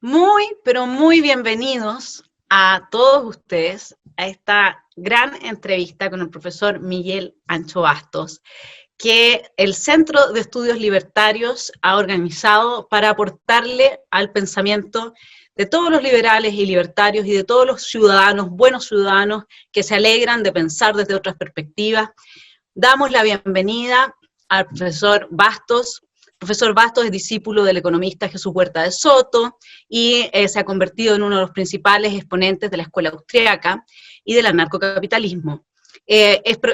Muy, pero muy bienvenidos a todos ustedes a esta gran entrevista con el profesor Miguel Ancho Bastos, que el Centro de Estudios Libertarios ha organizado para aportarle al pensamiento de todos los liberales y libertarios y de todos los ciudadanos, buenos ciudadanos, que se alegran de pensar desde otras perspectivas. Damos la bienvenida al profesor Bastos. Profesor Bastos es discípulo del economista Jesús Huerta de Soto y se ha convertido en uno de los principales exponentes de la escuela austriaca y del anarcocapitalismo.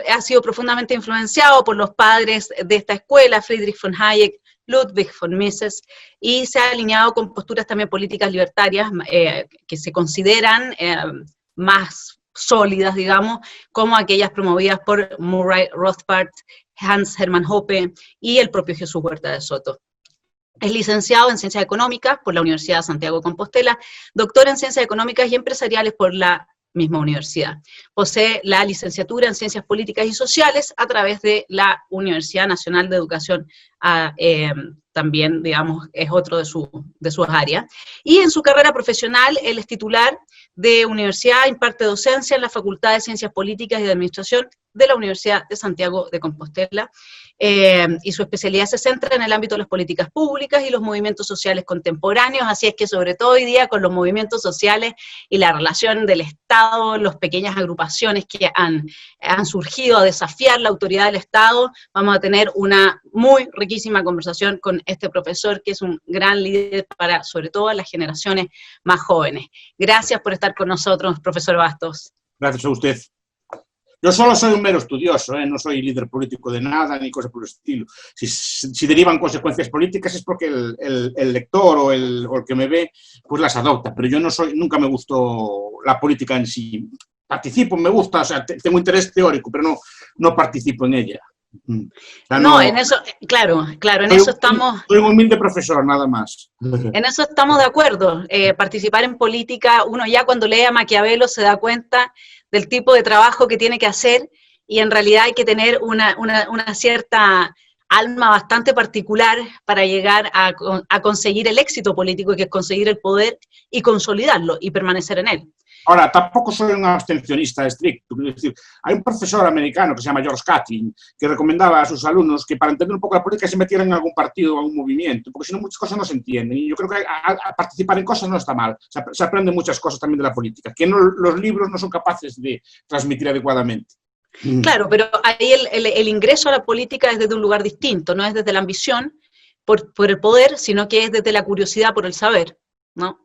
Ha sido profundamente influenciado por los padres de esta escuela, Friedrich von Hayek, Ludwig von Mises, y se ha alineado con posturas también políticas libertarias que se consideran más sólidas, digamos, como aquellas promovidas por Murray Rothbard, Hans Hermann Hoppe y el propio Jesús Huerta de Soto. Es licenciado en Ciencias Económicas por la Universidad de Santiago de Compostela, doctor en Ciencias Económicas y Empresariales por la misma universidad. Posee la licenciatura en Ciencias Políticas y Sociales a través de la Universidad Nacional de Educación, también, digamos, es otro de sus áreas. Y en su carrera profesional, él es titular de universidad, imparte docencia en la Facultad de Ciencias Políticas y de Administración de la Universidad de Santiago de Compostela, y su especialidad se centra en el ámbito de las políticas públicas y los movimientos sociales contemporáneos, así es que sobre todo hoy día con los movimientos sociales y la relación del Estado, las pequeñas agrupaciones que han surgido a desafiar la autoridad del Estado, vamos a tener una muy riquísima conversación con este profesor que es un gran líder para sobre todo las generaciones más jóvenes. Gracias por estar con nosotros, profesor Bastos. Gracias a usted. Yo solo soy un mero estudioso, no soy líder político de nada, ni cosa por el estilo. Si derivan consecuencias políticas es porque el lector o el que me ve, pues las adopta. Pero yo nunca me gustó la política en sí. Participo, me gusta, o sea, tengo interés teórico, pero no participo en ella. O sea, no, en eso, claro, en eso estamos... Soy un humilde profesor, nada más. En eso estamos de acuerdo. Participar en política, uno ya cuando lee a Maquiavelo se da cuenta del tipo de trabajo que tiene que hacer y en realidad hay que tener una cierta alma bastante particular para llegar a conseguir el éxito político, que es conseguir el poder y consolidarlo y permanecer en él. Ahora, tampoco soy un abstencionista estricto. Es decir, hay un profesor americano que se llama George Catlin que recomendaba a sus alumnos que para entender un poco la política se metieran en algún partido o algún movimiento, porque si no muchas cosas no se entienden. Y yo creo que a participar en cosas no está mal. Se aprenden muchas cosas también de la política, que los libros no son capaces de transmitir adecuadamente. Claro, pero ahí el ingreso a la política es desde un lugar distinto, no es desde la ambición por el poder, sino que es desde la curiosidad por el saber, ¿no?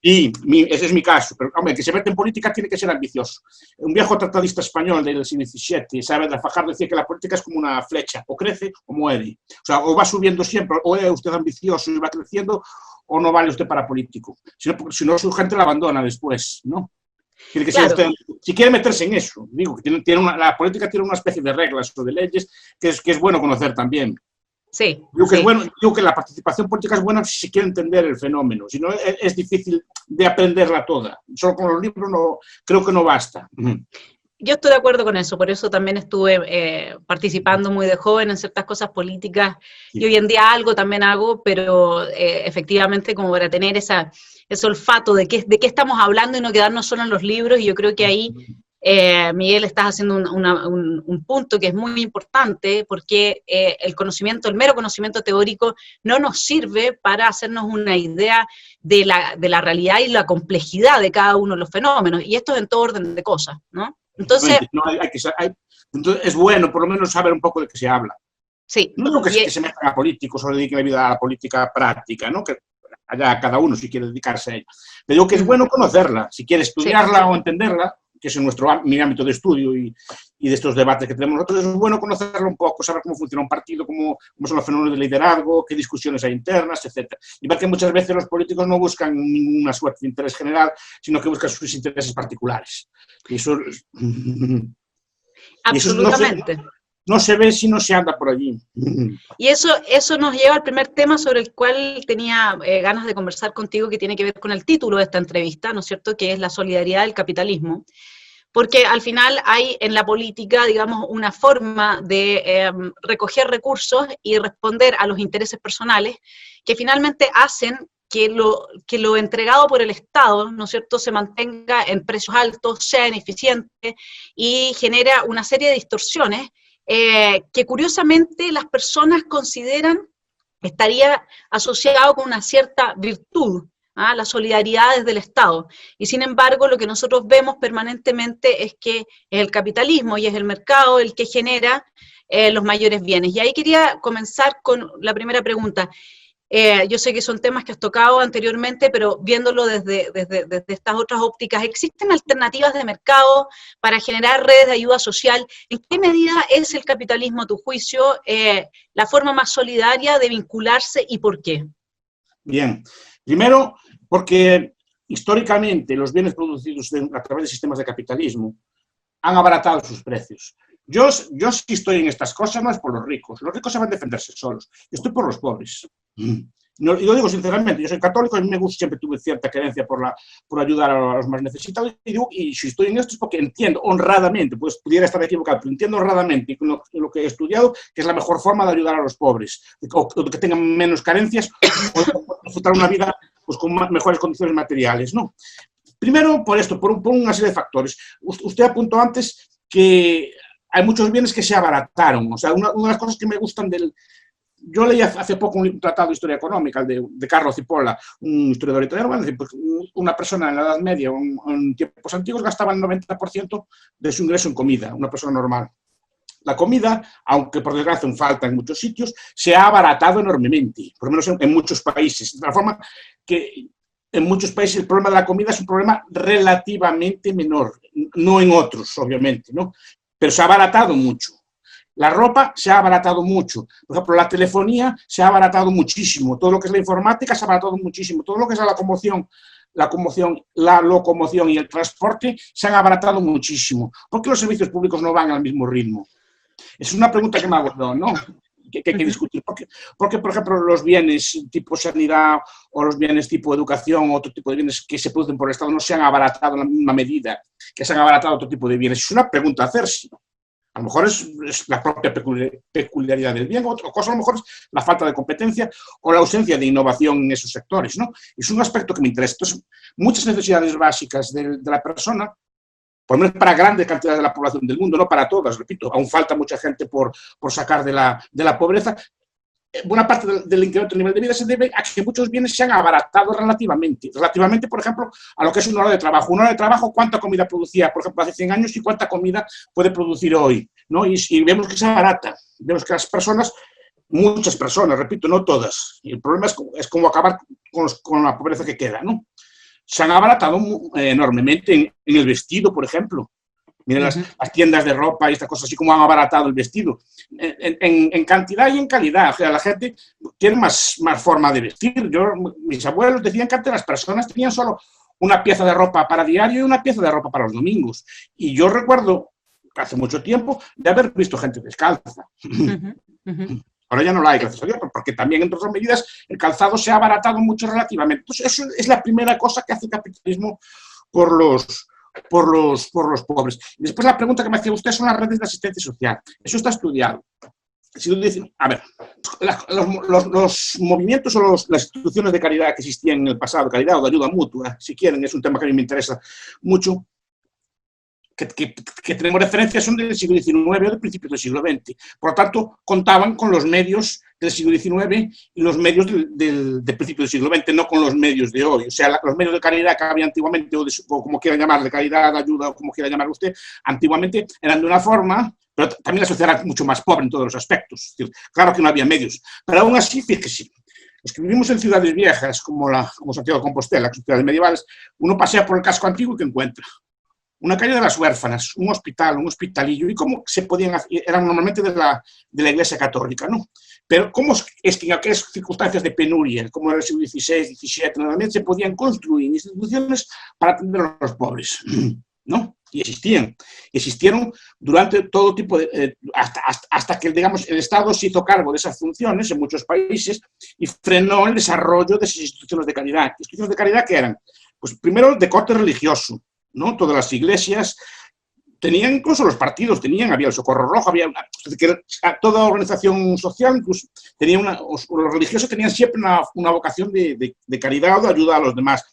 Y ese es mi caso, pero hombre, el que se mete en política tiene que ser ambicioso. Un viejo tratadista español del siglo XVII, Saavedra Fajardo, decía que la política es como una flecha, o crece o muere. O sea, o va subiendo siempre, o es usted ambicioso y va creciendo, o no vale usted para político. Si no su gente la abandona después, ¿no? Tiene que ser usted, si quiere meterse en eso, digo, que la política tiene una especie de reglas o de leyes que es bueno conocer también. Sí, digo que la participación política es buena si se quiere entender el fenómeno, si no es difícil de aprenderla toda. Solo con los libros creo que no basta. Yo estoy de acuerdo con eso, por eso también estuve participando muy de joven en ciertas cosas políticas, y hoy en día algo también hago, pero efectivamente como para tener ese olfato de qué estamos hablando y no quedarnos solo en los libros, y yo creo que ahí... Miguel, estás haciendo un punto que es muy importante porque el mero conocimiento teórico no nos sirve para hacernos una idea de la realidad y la complejidad de cada uno de los fenómenos, y esto es en todo orden de cosas, ¿no? Entonces, entonces es bueno por lo menos saber un poco de qué se habla. Sí. No digo que se metan a políticos o dediquen la vida a la política práctica, ¿no? Que allá cada uno si quiere dedicarse a ella. Pero digo que es bueno conocerla, si quiere estudiarla o entenderla, que es mi ámbito de estudio y de estos debates que tenemos nosotros, es bueno conocerlo un poco, saber cómo funciona un partido, cómo son los fenómenos de liderazgo, qué discusiones hay internas, etc. Y ver que muchas veces los políticos no buscan ninguna suerte de interés general, sino que buscan sus intereses particulares. Y eso, absolutamente. No se ve si no se anda por allí. Y eso nos lleva al primer tema sobre el cual tenía ganas de conversar contigo, que tiene que ver con el título de esta entrevista, ¿no es cierto?, que es la solidaridad del capitalismo. Porque al final hay en la política, digamos, una forma de recoger recursos y responder a los intereses personales que finalmente hacen que lo entregado por el Estado, ¿no es cierto?, se mantenga en precios altos, sea ineficiente y genera una serie de distorsiones que curiosamente las personas consideran estaría asociado con una cierta virtud, la solidaridad desde el Estado. Y sin embargo, lo que nosotros vemos permanentemente es que es el capitalismo y es el mercado el que genera los mayores bienes. Y ahí quería comenzar con la primera pregunta. Yo sé que son temas que has tocado anteriormente, pero viéndolo desde estas otras ópticas, ¿existen alternativas de mercado para generar redes de ayuda social? ¿En qué medida es el capitalismo, a tu juicio, la forma más solidaria de vincularse y por qué? Bien, primero porque históricamente los bienes producidos a través de sistemas de capitalismo han abaratado sus precios. Yo sí estoy en estas cosas, no es por los ricos saben defenderse solos, yo estoy por los pobres. No, yo digo sinceramente, yo soy católico y a mí me gusta, siempre tuve cierta creencia por ayudar a los más necesitados y si estoy en esto es porque entiendo honradamente, pues pudiera estar equivocado, pero entiendo honradamente con lo que he estudiado que es la mejor forma de ayudar a los pobres, o que tengan menos carencias o disfrutar una vida pues, con mejores condiciones materiales, ¿no? Primero por esto, por una serie de factores. Usted apuntó antes que hay muchos bienes que se abarataron. O sea, una de las cosas que me gustan Yo leí hace poco un tratado de historia económica de Carlo Cipolla, un historiador italiano, pues una persona en la Edad Media o en tiempos antiguos gastaba el 90% de su ingreso en comida, una persona normal. La comida, aunque por desgracia aún falta en muchos sitios, se ha abaratado enormemente, por lo menos en muchos países. De la forma que en muchos países el problema de la comida es un problema relativamente menor, no en otros, obviamente, ¿no? Pero se ha abaratado mucho. La ropa se ha abaratado mucho. Por ejemplo, la telefonía se ha abaratado muchísimo. Todo lo que es la informática se ha abaratado muchísimo. Todo lo que es la locomoción y el transporte se han abaratado muchísimo. ¿Por qué los servicios públicos no van al mismo ritmo? Es una pregunta que me hago, ¿no? Que hay que discutir. Porque, por ejemplo, los bienes tipo sanidad o los bienes tipo educación o otro tipo de bienes que se producen por el Estado no se han abaratado en la misma medida que se han abaratado otro tipo de bienes. Es una pregunta a hacerse. A lo mejor es la propia peculiaridad del bien, otra cosa a lo mejor es la falta de competencia o la ausencia de innovación en esos sectores, ¿no? Es un aspecto que me interesa. Entonces, muchas necesidades básicas de la persona, por lo menos para grandes cantidades de la población del mundo, no para todas, repito, aún falta mucha gente por sacar de la pobreza. Buena parte del incremento del nivel de vida se debe a que muchos bienes se han abaratado relativamente. Relativamente, por ejemplo, a lo que es una hora de trabajo. Una hora de trabajo, ¿cuánta comida producía, por ejemplo, hace 100 años y cuánta comida puede producir hoy? ¿No? Y vemos que se abarata. Vemos que las personas, muchas personas, repito, no todas, y el problema es cómo acabar con la pobreza que queda, ¿no? Se han abaratado enormemente en el vestido, por ejemplo. Miren las tiendas de ropa y estas cosas, así como han abaratado el vestido. En cantidad y en calidad. O sea, la gente tiene más forma de vestir. Mis abuelos decían que antes las personas tenían solo una pieza de ropa para diario y una pieza de ropa para los domingos. Y yo recuerdo, hace mucho tiempo, de haber visto gente descalza. Ahora ya no la hay, gracias a Dios, porque también en otras medidas el calzado se ha abaratado mucho relativamente. Entonces, eso es la primera cosa que hace el capitalismo por los pobres. Y después la pregunta que me hacía usted son las redes de asistencia social. Eso está estudiado. A ver, los movimientos o las instituciones de caridad que existían en el pasado, caridad o de ayuda mutua, si quieren, es un tema que a mí me interesa mucho, que tenemos referencias son del siglo XIX o de principios del siglo XX. Por lo tanto, contaban con los medios del siglo XIX y los medios del principio del siglo XX, no con los medios de hoy. O sea, los medios de caridad que había antiguamente, o como quiera llamarle, caridad, ayuda, o como quiera llamarlo usted, antiguamente eran de una forma, pero también la sociedad era mucho más pobre en todos los aspectos. Es decir, claro que no había medios, pero aún así, fíjese, los que vivimos en ciudades viejas, como Santiago de Compostela, las ciudades medievales, uno pasea por el casco antiguo y ¿qué encuentra? Una calle de las huérfanas, un hospital, un hospitalillo, y cómo se podían hacer, eran normalmente de la Iglesia Católica, ¿no? Pero cómo es que en aquellas circunstancias de penuria, como era el siglo XVI, XVII, normalmente se podían construir instituciones para atender a los pobres, ¿no? Y existieron durante todo tipo de, hasta que, digamos, el Estado se hizo cargo de esas funciones en muchos países y frenó el desarrollo de esas instituciones de caridad. ¿Instituciones de caridad qué eran? Pues primero de corte religioso, ¿no? Todas las iglesias tenían incluso los partidos, había el Socorro Rojo, había toda organización social, incluso los religiosos tenían siempre una vocación de caridad o de ayuda a los demás.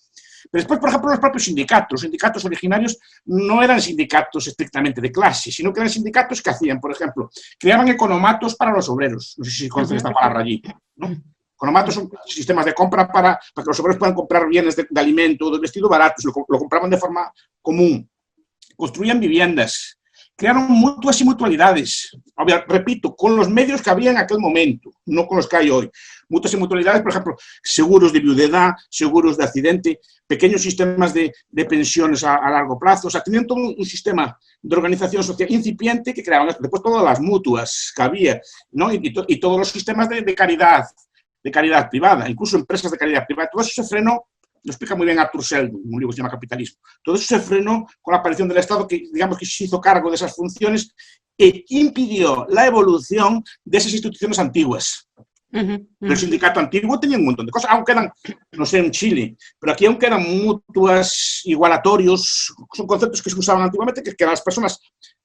Pero después, por ejemplo, los propios sindicatos. Los sindicatos originarios no eran sindicatos estrictamente de clase, sino que eran sindicatos que hacían, por ejemplo, creaban economatos para los obreros. No sé si conocen esta palabra allí, ¿no? Economatos son sistemas de compra para que los obreros puedan comprar bienes de alimento o de vestido baratos, lo compraban de forma común. Construían viviendas, crearon mutuas y mutualidades, repito, con los medios que había en aquel momento, no con los que hay hoy. Mutuas y mutualidades, por ejemplo, seguros de viudedad, seguros de accidente, pequeños sistemas de pensiones a largo plazo. O sea, tenían todo un sistema de organización social incipiente que creaban después todas las mutuas que había, ¿no? Y todos los sistemas de caridad privada, incluso empresas de caridad privada. Todo eso se frenó. Lo explica muy bien Arthur Sheldon, un libro que se llama Capitalismo. Todo eso se frenó con la aparición del Estado, que digamos que se hizo cargo de esas funciones e impidió la evolución de esas instituciones antiguas. El sindicato antiguo tenía un montón de cosas, aunque eran, no sé, en Chile, pero aquí aunque eran mutuas, igualatorios, son conceptos que se usaban antiguamente, que eran las personas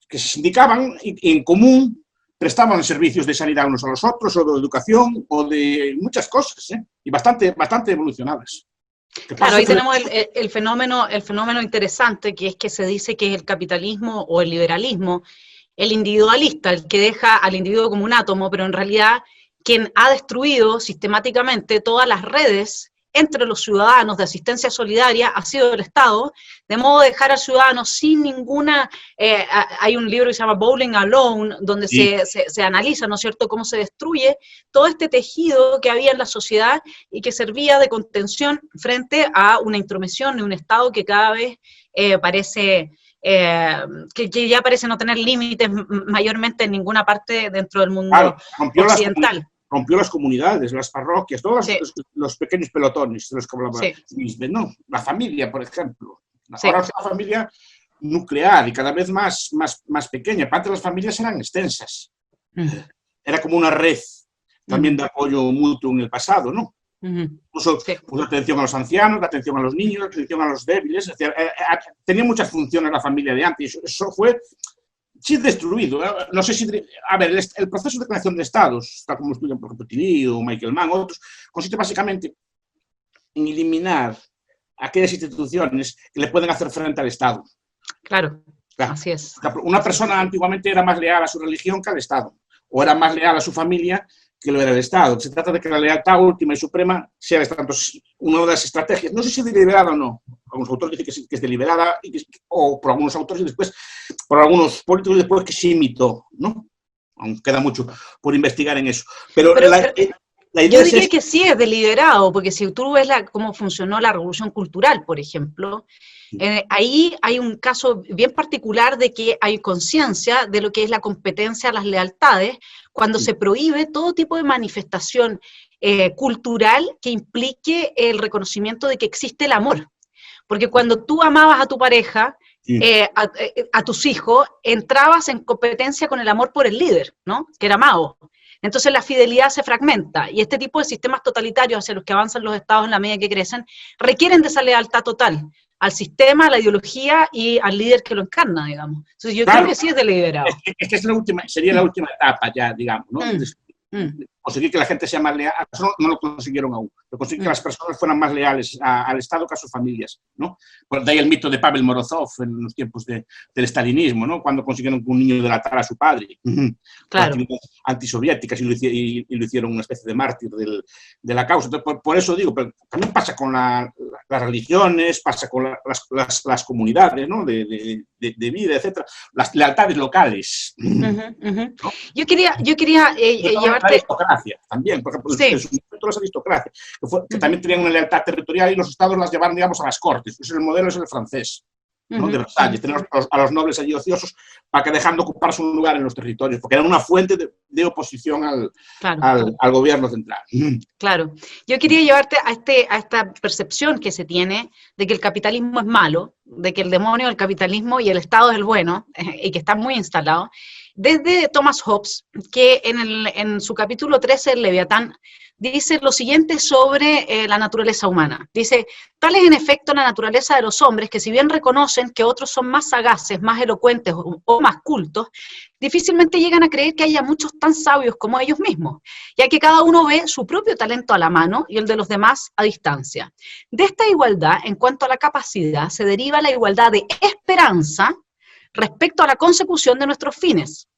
que se sindicaban y en común prestaban servicios de sanidad unos a los otros, o de educación, o de muchas cosas, y bastante evolucionadas. Claro, ahí tenemos el fenómeno interesante, que es que se dice que es el capitalismo o el liberalismo, el individualista, el que deja al individuo como un átomo, pero en realidad quien ha destruido sistemáticamente todas las redes entre los ciudadanos de asistencia solidaria ha sido el Estado, de modo de dejar al ciudadano sin ninguna... hay un libro que se llama Bowling Alone, donde sí. se analiza, ¿no es cierto?, cómo se destruye todo este tejido que había en la sociedad y que servía de contención frente a una intromisión de un Estado que cada vez parece... que ya parece no tener límites mayormente en ninguna parte dentro del mundo occidental. Rompió las comunidades, las parroquias, todos los pequeños pelotones de los que hablaba ¿no? La familia, por ejemplo. Ahora es una familia nuclear y cada vez más pequeña. Antes las familias eran extensas. Era como una red también de apoyo mutuo en el pasado, ¿no? Puso atención a los ancianos, la atención a los niños, la atención a los débiles. Es decir, tenía muchas funciones la familia de antes. Eso fue... sí destruido. No sé si... A ver, el proceso de creación de estados, tal como estudian, por ejemplo, Tilly o Michael Mann, otros, consiste básicamente en eliminar aquellas instituciones que le pueden hacer frente al Estado. Claro, así es. Una persona antiguamente era más leal a su religión que al Estado, o era más leal a su familia que lo era el Estado. Se trata de que la lealtad última y suprema sea el Estado. Entonces, una de las estrategias, no sé si es deliberada o no, algunos autores dicen que es deliberada, o por algunos autores y después, por algunos políticos después que se imitó, ¿no? Aún queda mucho por investigar en eso. Pero la idea yo diría que sí es deliberado, porque si tú ves cómo funcionó la revolución cultural, por ejemplo, ahí hay un caso bien particular de que hay conciencia de lo que es la competencia a las lealtades, cuando se prohíbe todo tipo de manifestación cultural que implique el reconocimiento de que existe el amor. Porque cuando tú amabas a tu pareja, a tus hijos, entrabas en competencia con el amor por el líder, ¿no? Que era Mao. Entonces la fidelidad se fragmenta, y este tipo de sistemas totalitarios hacia los que avanzan los estados en la medida que crecen, requieren de esa lealtad total al sistema, a la ideología y al líder que lo encarna, digamos. Entonces yo creo que sí es deliberado. Es que sería la última etapa ya, digamos, ¿no? Conseguir que la gente sea más leal, eso no lo consiguieron aún, pero conseguir que las personas fueran más leales al Estado que a sus familias, ¿no? Por de ahí el mito de Pavel Morozov en los tiempos del estalinismo, ¿no? Cuando consiguieron que un niño delatara a su padre, claro, antisoviéticas, y lo hicieron una especie de mártir de la causa. Entonces, por eso digo, pero también pasa con las religiones, pasa con las comunidades, ¿no? de vida, etcétera, las lealtades locales. ¿no? Yo quería llevarte... La aristocracia también, por ejemplo, en su momento las aristocracias, que también tenían una lealtad territorial, y los estados las llevaban, digamos, a las cortes. El modelo es el francés, ¿no? De Versalles. Tenemos a los nobles allí ociosos para que dejan de ocupar su lugar en los territorios, porque era una fuente de oposición al gobierno central. Claro. Yo quería llevarte a esta percepción que se tiene de que el capitalismo es malo, de que el demonio del capitalismo y el Estado es el bueno, y que está muy instalado. desde Thomas Hobbes, que en su capítulo 13, el Leviatán, dice lo siguiente sobre la naturaleza humana. Dice, tal es en efecto la naturaleza de los hombres que si bien reconocen que otros son más sagaces, más elocuentes o más cultos, difícilmente llegan a creer que haya muchos tan sabios como ellos mismos, ya que cada uno ve su propio talento a la mano y el de los demás a distancia. De esta igualdad, en cuanto a la capacidad, se deriva la igualdad de esperanza respecto a la consecución de nuestros fines.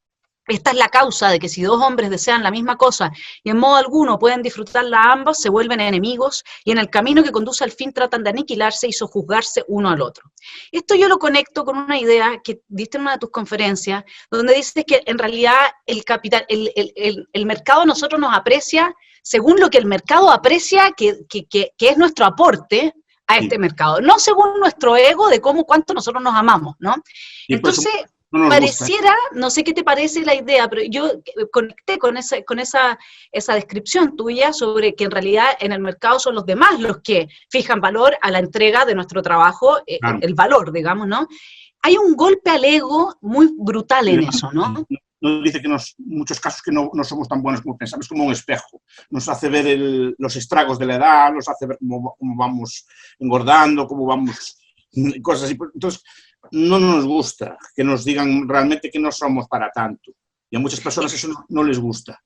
Esta es la causa de que si dos hombres desean la misma cosa y en modo alguno pueden disfrutarla ambos, se vuelven enemigos y en el camino que conduce al fin tratan de aniquilarse y sojuzgarse uno al otro. Esto yo lo conecto con una idea que diste en una de tus conferencias, donde dices que en realidad el mercado a nosotros nos aprecia según lo que el mercado aprecia que es nuestro aporte a este mercado, no según nuestro ego de cuánto nosotros nos amamos, ¿no? Entonces, no pareciera, no sé qué te parece la idea, pero yo conecté con esa descripción tuya sobre que en realidad en el mercado son los demás los que fijan valor a la entrega de nuestro trabajo, claro. El valor, digamos, ¿no? Hay un golpe al ego muy brutal en eso, ¿no? Nos dice que en muchos casos que no somos tan buenos como pensamos, como un espejo. Nos hace ver los estragos de la edad, nos hace ver cómo vamos engordando, cómo vamos, cosas así. Entonces, no nos gusta que nos digan realmente que no somos para tanto. Y a muchas personas eso no les gusta.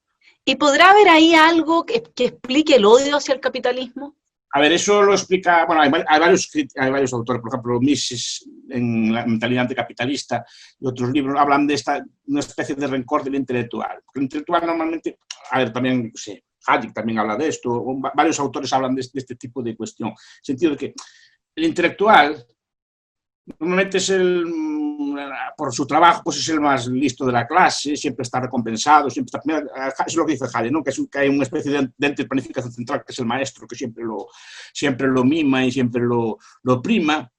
¿Y podrá haber ahí algo que explique el odio hacia el capitalismo? A ver, eso lo explica, bueno, hay varios autores, por ejemplo, Mises en La mentalidad anticapitalista y otros libros hablan de una especie de rencor del intelectual. Porque el intelectual normalmente, a ver, también, no sé, Hayek también habla de esto, varios autores hablan de este tipo de cuestión. En el sentido de que el intelectual normalmente por su trabajo, pues es el más listo de la clase, siempre está recompensado, siempre está, eso es lo que dice Hayek, ¿no? Que hay una especie de ente de planificación central, que es el maestro, que siempre lo mima y siempre lo prima,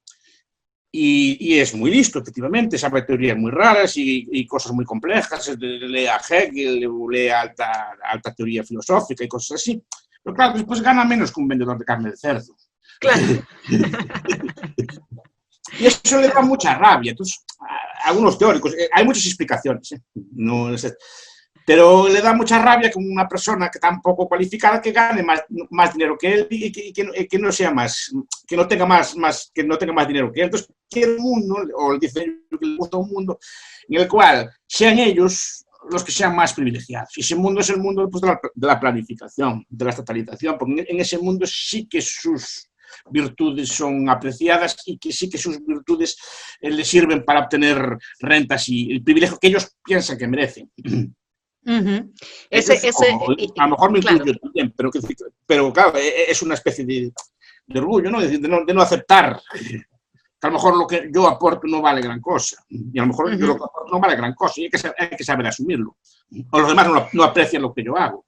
y es muy listo, efectivamente, sabe teorías muy raras y cosas muy complejas, lee a Hegel, lee alta teoría filosófica y cosas así, pero claro, después gana menos que un vendedor de carne de cerdo. Claro. Y eso le da mucha rabia. Entonces, a algunos teóricos, hay muchas explicaciones, no sé, pero le da mucha rabia que una persona que tan poco cualificada que gane más dinero que él y que no sea más, que no tenga más dinero que él. Entonces, quiere un mundo, o dice que le gusta un mundo en el cual sean ellos los que sean más privilegiados. Y ese mundo es el mundo, pues, de la planificación, de la estatalización, porque en ese mundo sí que sus virtudes son apreciadas y que sí que sus virtudes les sirven para obtener rentas y el privilegio que ellos piensan que merecen. Uh-huh. A lo mejor me incluyo yo también, pero claro, es una especie de orgullo, ¿no? De no aceptar que a lo mejor lo que yo aporto no vale gran cosa, y a lo mejor yo lo que aporto no vale gran cosa, y hay que saber asumirlo, o los demás no aprecian lo que yo hago.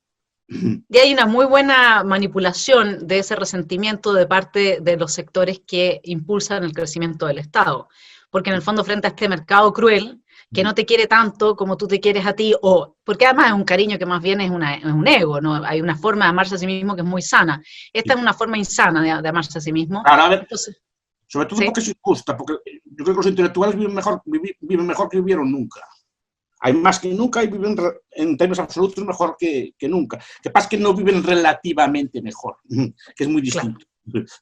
Y hay una muy buena manipulación de ese resentimiento de parte de los sectores que impulsan el crecimiento del Estado, porque en el fondo frente a este mercado cruel, que no te quiere tanto como tú te quieres a ti, porque además es un cariño que más bien es un ego, ¿no? Hay una forma de amarse a sí mismo que es muy sana. Esta es una forma insana de amarse a sí mismo. Claro, a ver, entonces, sobre todo porque es injusta, porque yo creo que los intelectuales viven mejor que vivieron nunca. Hay más que nunca y viven en términos absolutos mejor que nunca. Lo que pasa es que no viven relativamente mejor, que es muy distinto.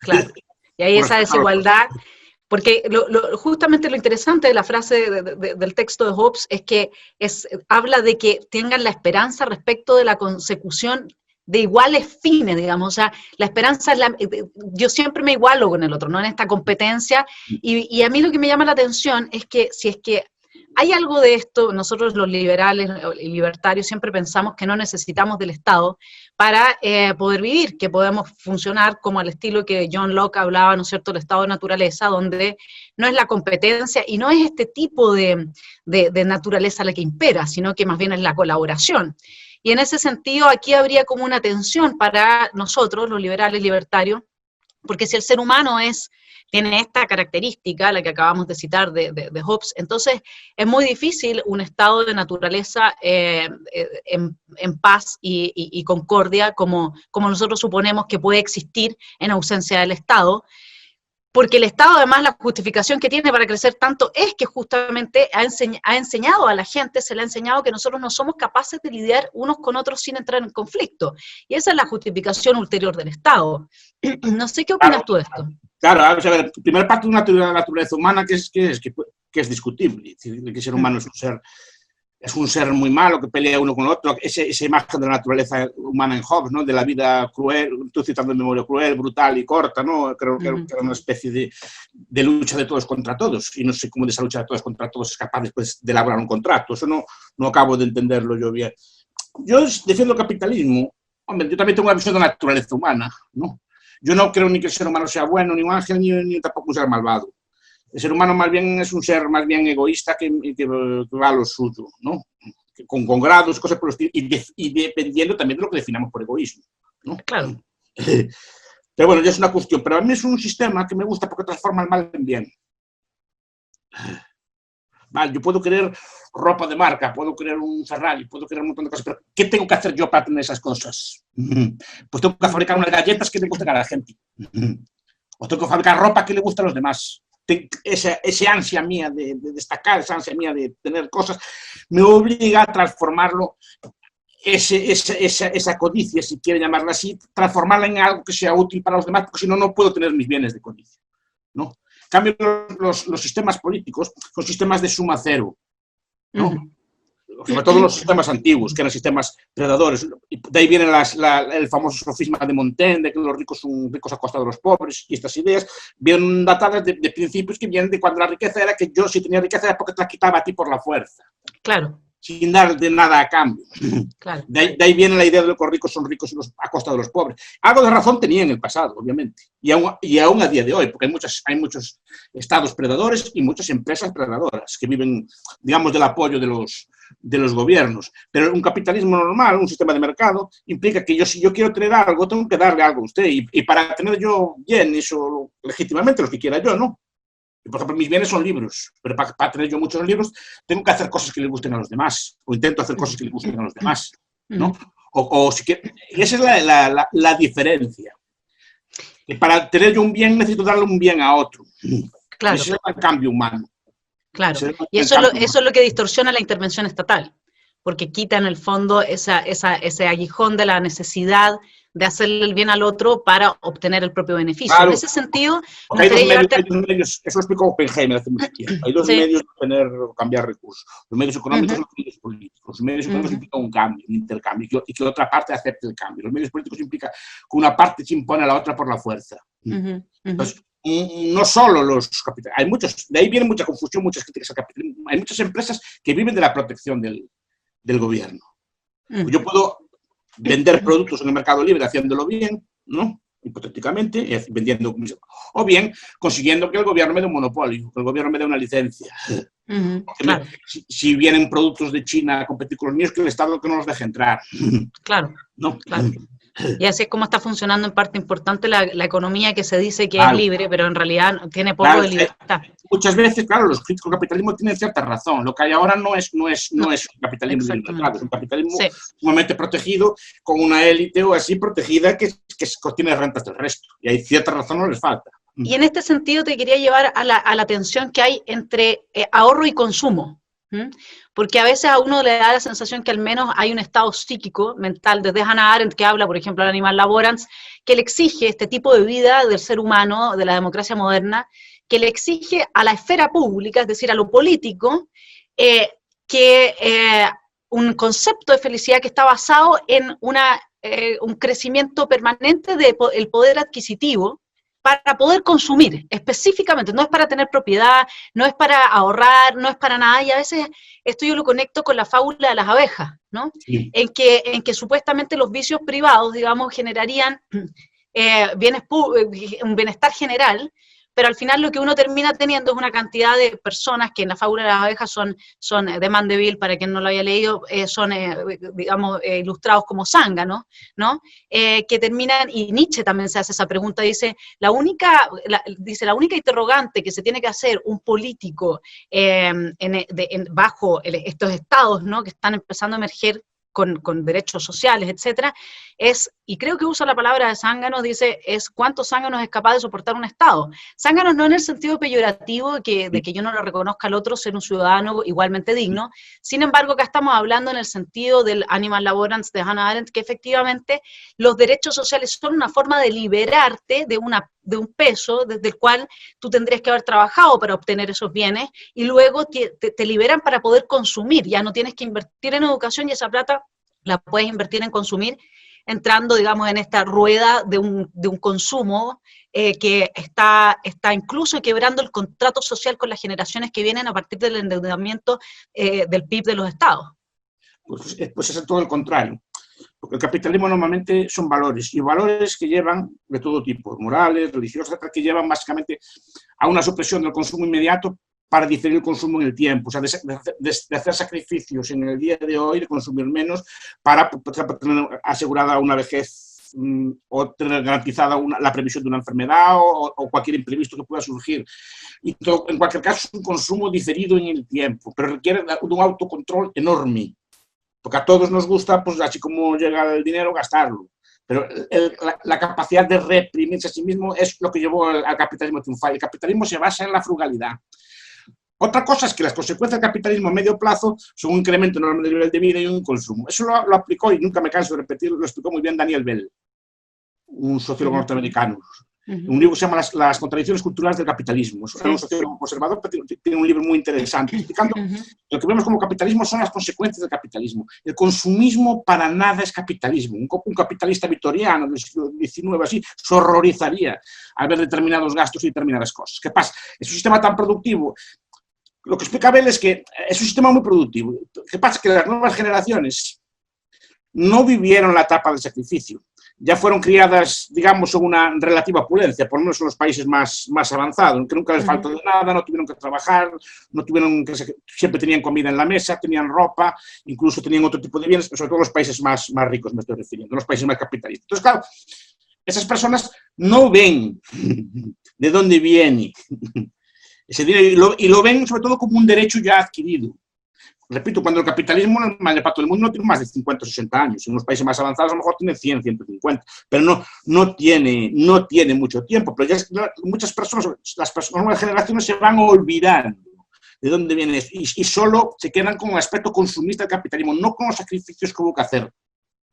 Claro. Y ahí esa desigualdad, porque justamente lo interesante de la frase del texto de Hobbes es que habla de que tengan la esperanza respecto de la consecución de iguales fines, digamos, o sea, la esperanza es yo siempre me igualo con el otro, ¿no? En esta competencia, y a mí lo que me llama la atención es que si es que hay algo de esto, nosotros los liberales y libertarios siempre pensamos que no necesitamos del Estado para poder vivir, que podemos funcionar como al estilo que John Locke hablaba, ¿no es cierto?, el estado de naturaleza, donde no es la competencia y no es este tipo de naturaleza la que impera, sino que más bien es la colaboración. Y en ese sentido aquí habría como una tensión para nosotros, los liberales libertarios, porque si el ser humano tiene esta característica, la que acabamos de citar de Hobbes, entonces es muy difícil un estado de naturaleza en paz y concordia como nosotros suponemos que puede existir en ausencia del Estado, Porque el Estado, además, la justificación que tiene para crecer tanto es que justamente ha enseñado a la gente, se le ha enseñado que nosotros no somos capaces de lidiar unos con otros sin entrar en conflicto. Y esa es la justificación ulterior del Estado. No sé qué opinas tú de esto. Claro, a ver, primera parte de una teoría de la naturaleza humana que es discutible. Es decir, que el ser humano es un ser muy malo, que pelea uno con el otro, esa imagen de la naturaleza humana en Hobbes, ¿no? De la vida cruel, estoy citando en memoria, cruel, brutal y corta, ¿no? Creo que era una especie de lucha de todos contra todos, y no sé cómo de esa lucha de todos contra todos es capaz después de elaborar un contrato, eso no acabo de entenderlo yo bien. Yo defiendo el capitalismo, hombre, yo también tengo una visión de la naturaleza humana, ¿no? Yo no creo ni que el ser humano sea bueno, ni un ángel, ni tampoco un ser malvado. El ser humano más bien es un ser más bien egoísta que va a lo suyo, ¿no? Con grados, cosas por el estilo, y dependiendo también de lo que definamos por egoísmo, ¿no? Claro. Pero bueno, ya es una cuestión. Pero a mí es un sistema que me gusta porque transforma el mal en bien. Vale, yo puedo querer ropa de marca, puedo querer un Ferrari, puedo querer un montón de cosas, pero ¿qué tengo que hacer yo para tener esas cosas? Pues tengo que fabricar unas galletas que le gusten a la gente. O tengo que fabricar ropa que le guste a los demás. Ese ansia mía de destacar, esa ansia mía de tener cosas, me obliga a transformarlo, esa codicia, si quiere llamarla así, transformarla en algo que sea útil para los demás, porque si no, no puedo tener mis bienes de codicia, ¿no? En cambio, los sistemas políticos son sistemas de suma cero, ¿no? Sobre todo los sistemas antiguos, que eran sistemas predadores. De ahí viene el famoso sofisma de Montaigne, de que los ricos son ricos a costa de los pobres, y estas ideas vienen datadas de principios que vienen de cuando la riqueza era que yo, si tenía riqueza, era porque te la quitaba a ti por la fuerza. Claro. Sin dar de nada a cambio. Claro. De ahí viene la idea de que los ricos son ricos a costa de los pobres. Algo de razón tenía en el pasado, obviamente, y aún a día de hoy, porque hay muchos estados predadores y muchas empresas predadoras que viven, digamos, del apoyo de los gobiernos. Pero un capitalismo normal, un sistema de mercado, implica que si yo quiero tener algo, tengo que darle algo a usted, y para tener yo bienes o legítimamente los que quiera yo, ¿no? Por ejemplo, mis bienes son libros, pero para tener yo muchos libros tengo que hacer cosas que le gusten a los demás, o intento hacer cosas que le gusten a los demás, ¿no? Y esa es la diferencia. Que para tener yo un bien necesito darle un bien a otro. Claro. Ese es el cambio humano. Claro, y eso es lo que distorsiona la intervención estatal, porque quita en el fondo ese aguijón de la necesidad de hacerle el bien al otro para obtener el propio beneficio. Claro. En ese sentido, hay dos medios, eso lo explicó Oppenheimer hace mucho tiempo. Hay dos medios de cambiar recursos. Los medios económicos y los medios políticos. Los medios económicos implican un cambio, un intercambio, y que otra parte acepte el cambio. Los medios políticos implican que una parte se impone a la otra por la fuerza. Entonces, no solo los capitalistas, de ahí viene mucha confusión, muchas críticas al capitalismo. Hay muchas empresas que viven de la protección del gobierno. Yo puedo vender productos en el mercado libre haciéndolo bien, ¿no? Hipotéticamente, vendiendo, o bien consiguiendo que el gobierno me dé un monopolio, que el gobierno me dé una licencia. Claro. Si vienen productos de China a competir con los míos, que el Estado que no los deje entrar. Claro, ¿no? Claro. Y así es como está funcionando en parte importante la economía que se dice que es libre, pero en realidad tiene poco de libertad. Muchas veces, claro, los críticos del capitalismo tienen cierta razón. Lo que hay ahora no es un capitalismo de libertad, es un capitalismo sumamente protegido, con una élite o así protegida que tiene rentas del resto. Y hay cierta razón, no les falta. Y en este sentido te quería llevar a la tensión que hay entre ahorro y consumo. Porque a veces a uno le da la sensación que al menos hay un estado psíquico, mental, desde Hannah Arendt, que habla, por ejemplo, del animal laborans, que le exige este tipo de vida del ser humano, de la democracia moderna, que le exige a la esfera pública, es decir, a lo político, un concepto de felicidad que está basado en un crecimiento permanente del poder adquisitivo, para poder consumir, específicamente, no es para tener propiedad, no es para ahorrar, no es para nada, y a veces esto yo lo conecto con la fábula de las abejas, ¿no? Sí. En que supuestamente los vicios privados, digamos, generarían un bienestar general, pero al final lo que uno termina teniendo es una cantidad de personas que en la fábula de las abejas son de Mandeville, para quien no lo haya leído, son, digamos, ilustrados como zánganos, ¿no? Que terminan, y Nietzsche también se hace esa pregunta, dice, la única interrogante que se tiene que hacer un político bajo estos estados, ¿no?, que están empezando a emerger con derechos sociales, etcétera, y creo que usa la palabra de zángano, dice, es cuántos zánganos es capaz de soportar un Estado. Zánganos no en el sentido peyorativo de que yo no le reconozca al otro ser un ciudadano igualmente digno, sin embargo, acá estamos hablando en el sentido del animal laborans de Hannah Arendt, que efectivamente los derechos sociales son una forma de liberarte de un peso desde el cual tú tendrías que haber trabajado para obtener esos bienes, y luego te liberan para poder consumir, ya no tienes que invertir en educación y esa plata la puedes invertir en consumir, entrando, digamos, en esta rueda de un consumo que está incluso quebrando el contrato social con las generaciones que vienen a partir del endeudamiento del PIB de los estados. Pues es todo el contrario. Porque el capitalismo normalmente son valores, y valores que llevan de todo tipo, morales, religiosos, que llevan básicamente a una supresión del consumo inmediato para diferir el consumo en el tiempo, o sea, de hacer sacrificios en el día de hoy, de consumir menos, para tener asegurada una vejez o tener garantizada la previsión de una enfermedad o cualquier imprevisto que pueda surgir. Y todo, en cualquier caso, es un consumo diferido en el tiempo, pero requiere de un autocontrol enorme, porque a todos nos gusta, pues así como llega el dinero, gastarlo. Pero la capacidad de reprimirse a sí mismo es lo que llevó al capitalismo triunfal. El capitalismo se basa en la frugalidad. Otra cosa es que las consecuencias del capitalismo a medio plazo son un incremento enorme del nivel de vida y un consumo. Eso lo aplicó, y nunca me canso de repetirlo, lo explicó muy bien Daniel Bell, un sociólogo norteamericano. Un libro que se llama Las contradicciones culturales del capitalismo. Es un sociólogo conservador, pero tiene un libro muy interesante explicando lo que vemos como capitalismo son las consecuencias del capitalismo. El consumismo para nada es capitalismo. Un capitalista victoriano del siglo XIX así se horrorizaría al ver determinados gastos y determinadas cosas. ¿Qué pasa? Es un sistema tan productivo. Lo que explica Bell es que es un sistema muy productivo. ¿Qué pasa? Que las nuevas generaciones no vivieron la etapa del sacrificio. Ya fueron criadas, digamos, en una relativa opulencia, por lo menos en los países más avanzados, que nunca les faltó de nada, no tuvieron que trabajar, siempre tenían comida en la mesa, tenían ropa, incluso tenían otro tipo de bienes, sobre todo los países más ricos me estoy refiriendo, los países más capitalistas. Entonces, claro, esas personas no ven de dónde viene ese dinero, y lo ven sobre todo como un derecho ya adquirido. Repito, cuando el capitalismo normal para todo el mundo no tiene más de 50 o 60 años, en los países más avanzados a lo mejor tiene 100, 150, pero no tiene mucho tiempo. Pero ya muchas personas, las nuevas generaciones se van olvidando de dónde viene eso, y solo se quedan con el aspecto consumista del capitalismo, no con los sacrificios que hubo que hacer.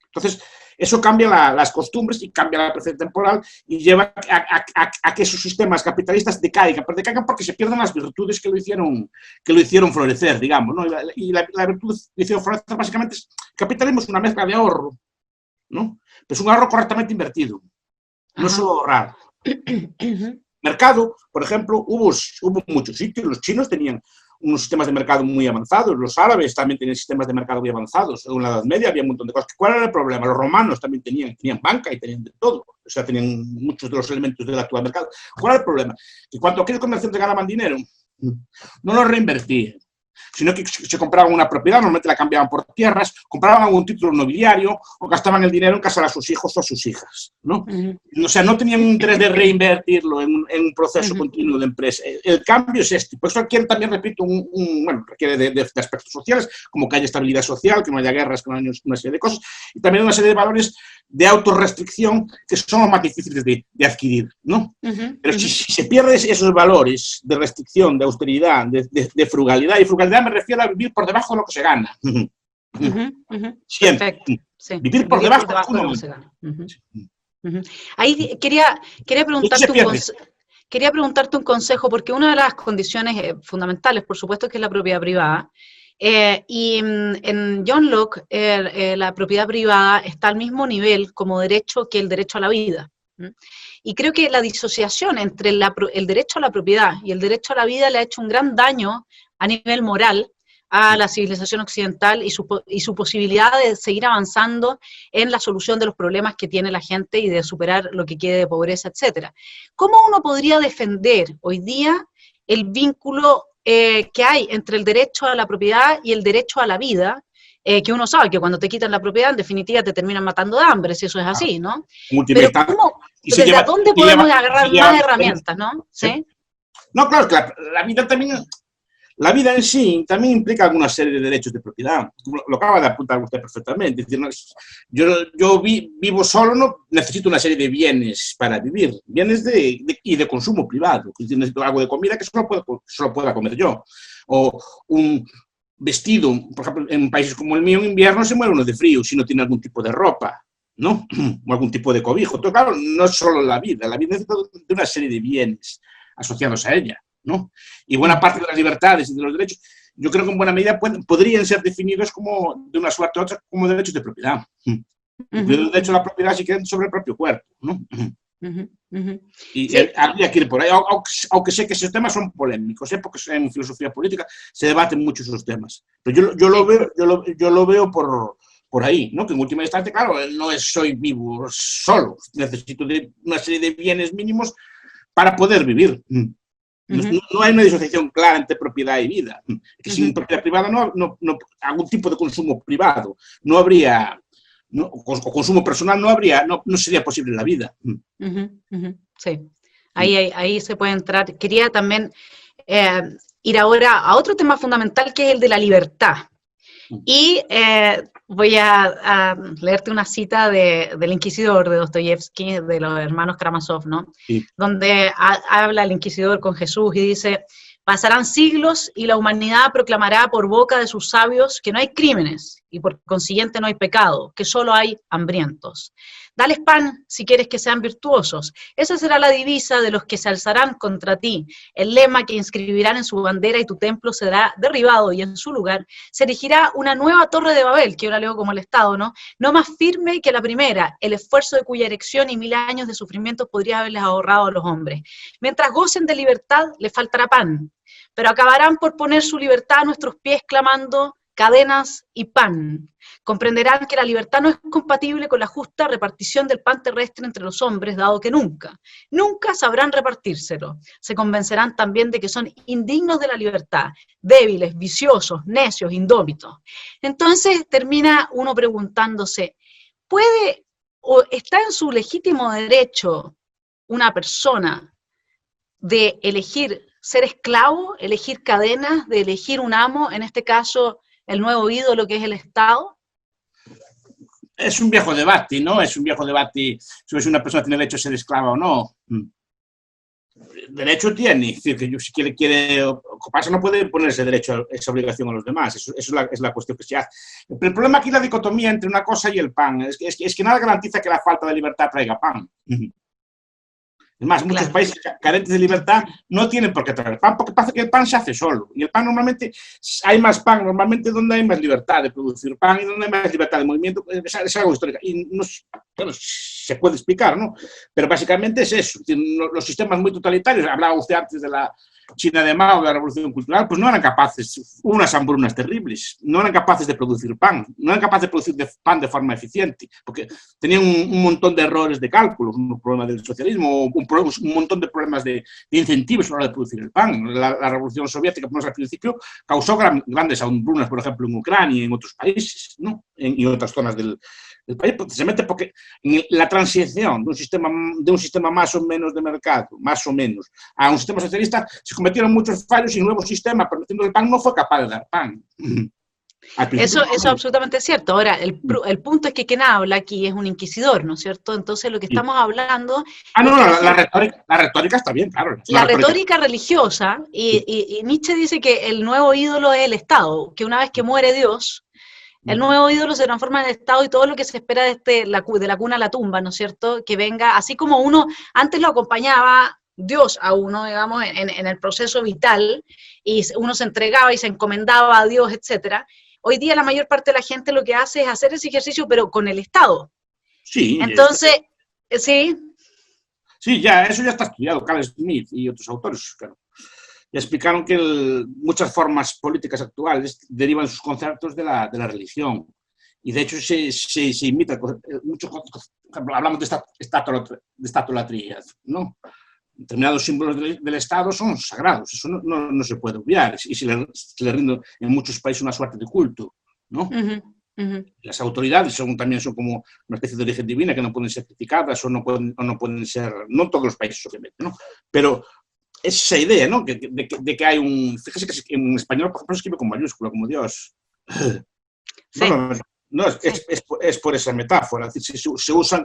Entonces, eso cambia las costumbres y cambia la percepción temporal y lleva a que esos sistemas capitalistas decaigan, pero decaigan porque se pierden las virtudes que lo hicieron florecer, digamos, ¿no? Y la virtud que lo hicieron florecer básicamente es, el capitalismo es una mezcla de ahorro, ¿no? Pero es un ahorro correctamente invertido, no solo ahorrar. Mercado, por ejemplo, hubo muchos sitios, los chinos tenían unos sistemas de mercado muy avanzados, los árabes también tenían sistemas de mercado muy avanzados, en la Edad Media había un montón de cosas. ¿Cuál era el problema? Los romanos también tenían banca y tenían de todo, o sea, tenían muchos de los elementos del actual mercado. ¿Cuál era el problema? Que cuando aquellos comerciantes ganaban dinero, no lo reinvertían, sino que se compraban una propiedad, normalmente la cambiaban por tierras, compraban algún título nobiliario o gastaban el dinero en casar a sus hijos o a sus hijas, ¿no? O sea, no tenían un interés de reinvertirlo en un proceso continuo de empresa. El cambio es este. Por eso requiere también, repito, requiere de aspectos sociales, como que haya estabilidad social, que no haya guerras, que no haya una serie de cosas, y también una serie de valores de autorrestricción que son los más difíciles de adquirir, ¿no? Pero si se pierden esos valores de restricción, de austeridad, de frugalidad, y frugalidad me refiero a vivir por debajo de lo que se gana. Siempre. Sí. Vivir por debajo de lo que se gana. Ahí quería preguntarte un consejo, porque una de las condiciones fundamentales, por supuesto, es que es la propiedad privada. Y en John Locke, la propiedad privada está al mismo nivel como derecho que el derecho a la vida. Y creo que la disociación entre el derecho a la propiedad y el derecho a la vida le ha hecho un gran daño a nivel moral a la civilización occidental y su posibilidad de seguir avanzando en la solución de los problemas que tiene la gente y de superar lo que quede de pobreza, etc. ¿Cómo uno podría defender hoy día el vínculo que hay entre el derecho a la propiedad y el derecho a la vida, que uno sabe que cuando te quitan la propiedad, en definitiva, te terminan matando de hambre, si eso es así, ¿no? Pero ¿cómo, desde dónde podemos agarrar más herramientas, ¿no? ¿Sí? No, claro, que la vida también, La vida en sí también implica alguna serie de derechos de propiedad. Lo acaba de apuntar usted perfectamente. Es decir, no, yo vivo solo, no necesito una serie de bienes para vivir, bienes y de consumo privado. Es decir, necesito algo de comida que solo pueda comer yo. O un vestido, por ejemplo, en países como el mío, en invierno se muere uno de frío si no tiene algún tipo de ropa, ¿no? O algún tipo de cobijo. Entonces, claro, no es solo la vida necesita de una serie de bienes asociados a ella, ¿no? Y buena parte de las libertades y de los derechos, yo creo que en buena medida podrían ser definidos como, de una suerte u otra, como derechos de propiedad. El derecho a la propiedad sí que sobre el propio cuerpo, ¿no? Y Sí. habría que ir por ahí, aunque sé que esos temas son polémicos, porque en filosofía política se debaten mucho esos temas. Pero yo lo veo por ahí, ¿no? Que en última instancia, claro, no soy vivo solo, necesito de una serie de bienes mínimos para poder vivir. No hay una disociación clara entre propiedad y vida. Que sin propiedad privada algún tipo de consumo privado no habría, o consumo personal no sería posible la vida. Sí, ahí se puede entrar. Quería también ir ahora a otro tema fundamental que es el de la libertad. Y voy a leerte una cita del Inquisidor de Dostoyevsky, de los hermanos Karamazov, ¿no? Sí. Donde habla el Inquisidor con Jesús y dice: pasarán siglos y la humanidad proclamará por boca de sus sabios que no hay crímenes y por consiguiente no hay pecado, que solo hay hambrientos. Dales pan si quieres que sean virtuosos. Esa será la divisa de los que se alzarán contra ti, el lema que inscribirán en su bandera y tu templo será derribado y en su lugar se erigirá una nueva torre de Babel, que yo la leo como el Estado, ¿no? No más firme que la primera, el esfuerzo de cuya erección y 1000 años de sufrimiento podría haberles ahorrado a los hombres. Mientras gocen de libertad, les faltará pan, pero acabarán por poner su libertad a nuestros pies clamando cadenas y pan. Comprenderán que la libertad no es compatible con la justa repartición del pan terrestre entre los hombres, dado que nunca sabrán repartírselo. Se convencerán también de que son indignos de la libertad, débiles, viciosos, necios, indómitos. Entonces termina uno preguntándose, ¿puede o está en su legítimo derecho una persona de elegir ser esclavo, elegir cadenas, de elegir un amo, en este caso el nuevo ídolo que es el Estado? Es un viejo debate, ¿no? Es un viejo debate sobre si una persona tiene derecho a ser esclava o no. Derecho tiene, es decir, que si quiere ocuparse no puede poner ese derecho, esa obligación a los demás, eso es la cuestión que se hace. Pero el problema aquí es la dicotomía entre una cosa y el pan, es que nada garantiza que la falta de libertad traiga pan. Es más, muchos países carentes de libertad no tienen por qué traer pan, porque pasa que el pan se hace solo. Y el pan normalmente, hay más pan normalmente donde hay más libertad de producir pan y donde hay más libertad de movimiento. Es algo histórico. Y no, bueno, se puede explicar, ¿no? Pero básicamente es eso. Los sistemas muy totalitarios, hablaba usted antes de la China de Mao, de la Revolución Cultural, pues no eran capaces, unas hambrunas terribles, no eran capaces de producir pan, no eran capaces de producir pan de forma eficiente, porque tenían un montón de errores de cálculo, un problema del socialismo, un montón de problemas de incentivos a la hora de producir el pan. La Revolución Soviética, al principio, causó grandes hambrunas, por ejemplo, en Ucrania y en otros países, ¿no? Y otras zonas del país, precisamente porque la transición de un sistema más o menos de mercado, más o menos, a un sistema socialista, se cometieron muchos fallos y el nuevo sistema, permitiendo el pan, no fue capaz de dar pan. Eso es absolutamente cierto. Ahora, el punto es que quien habla aquí es un inquisidor, ¿no es cierto? Entonces, lo que estamos hablando... la retórica está bien, claro. La retórica religiosa, y Nietzsche dice que el nuevo ídolo es el Estado, que una vez que muere Dios, el nuevo ídolo se transforma en el Estado y todo lo que se espera de la cuna a la tumba, ¿no es cierto? Que venga, así como uno, antes lo acompañaba Dios a uno, digamos, en el proceso vital, y uno se entregaba y se encomendaba a Dios, etcétera. Hoy día la mayor parte de la gente lo que hace es hacer ese ejercicio, pero con el Estado. Sí. Entonces, sí. Sí, eso ya está estudiado, Carl Smith y otros autores, claro. Ya explicaron que muchas formas políticas actuales derivan sus conceptos de la religión. Y de hecho se imita mucho, hablamos de estatolatría, ¿no? Determinados símbolos del Estado son sagrados, eso no se puede obviar, y se le rinde en muchos países una suerte de culto, ¿no? Las autoridades también son como una especie de origen divina que no pueden ser criticadas o no pueden ser, no todos los países obviamente, ¿no? Pero esa idea, ¿no? De que hay un... Fíjese que en español, por ejemplo, se escribe con mayúscula, como Dios. Sí, No, sí. es por esa metáfora. Es decir, se usan,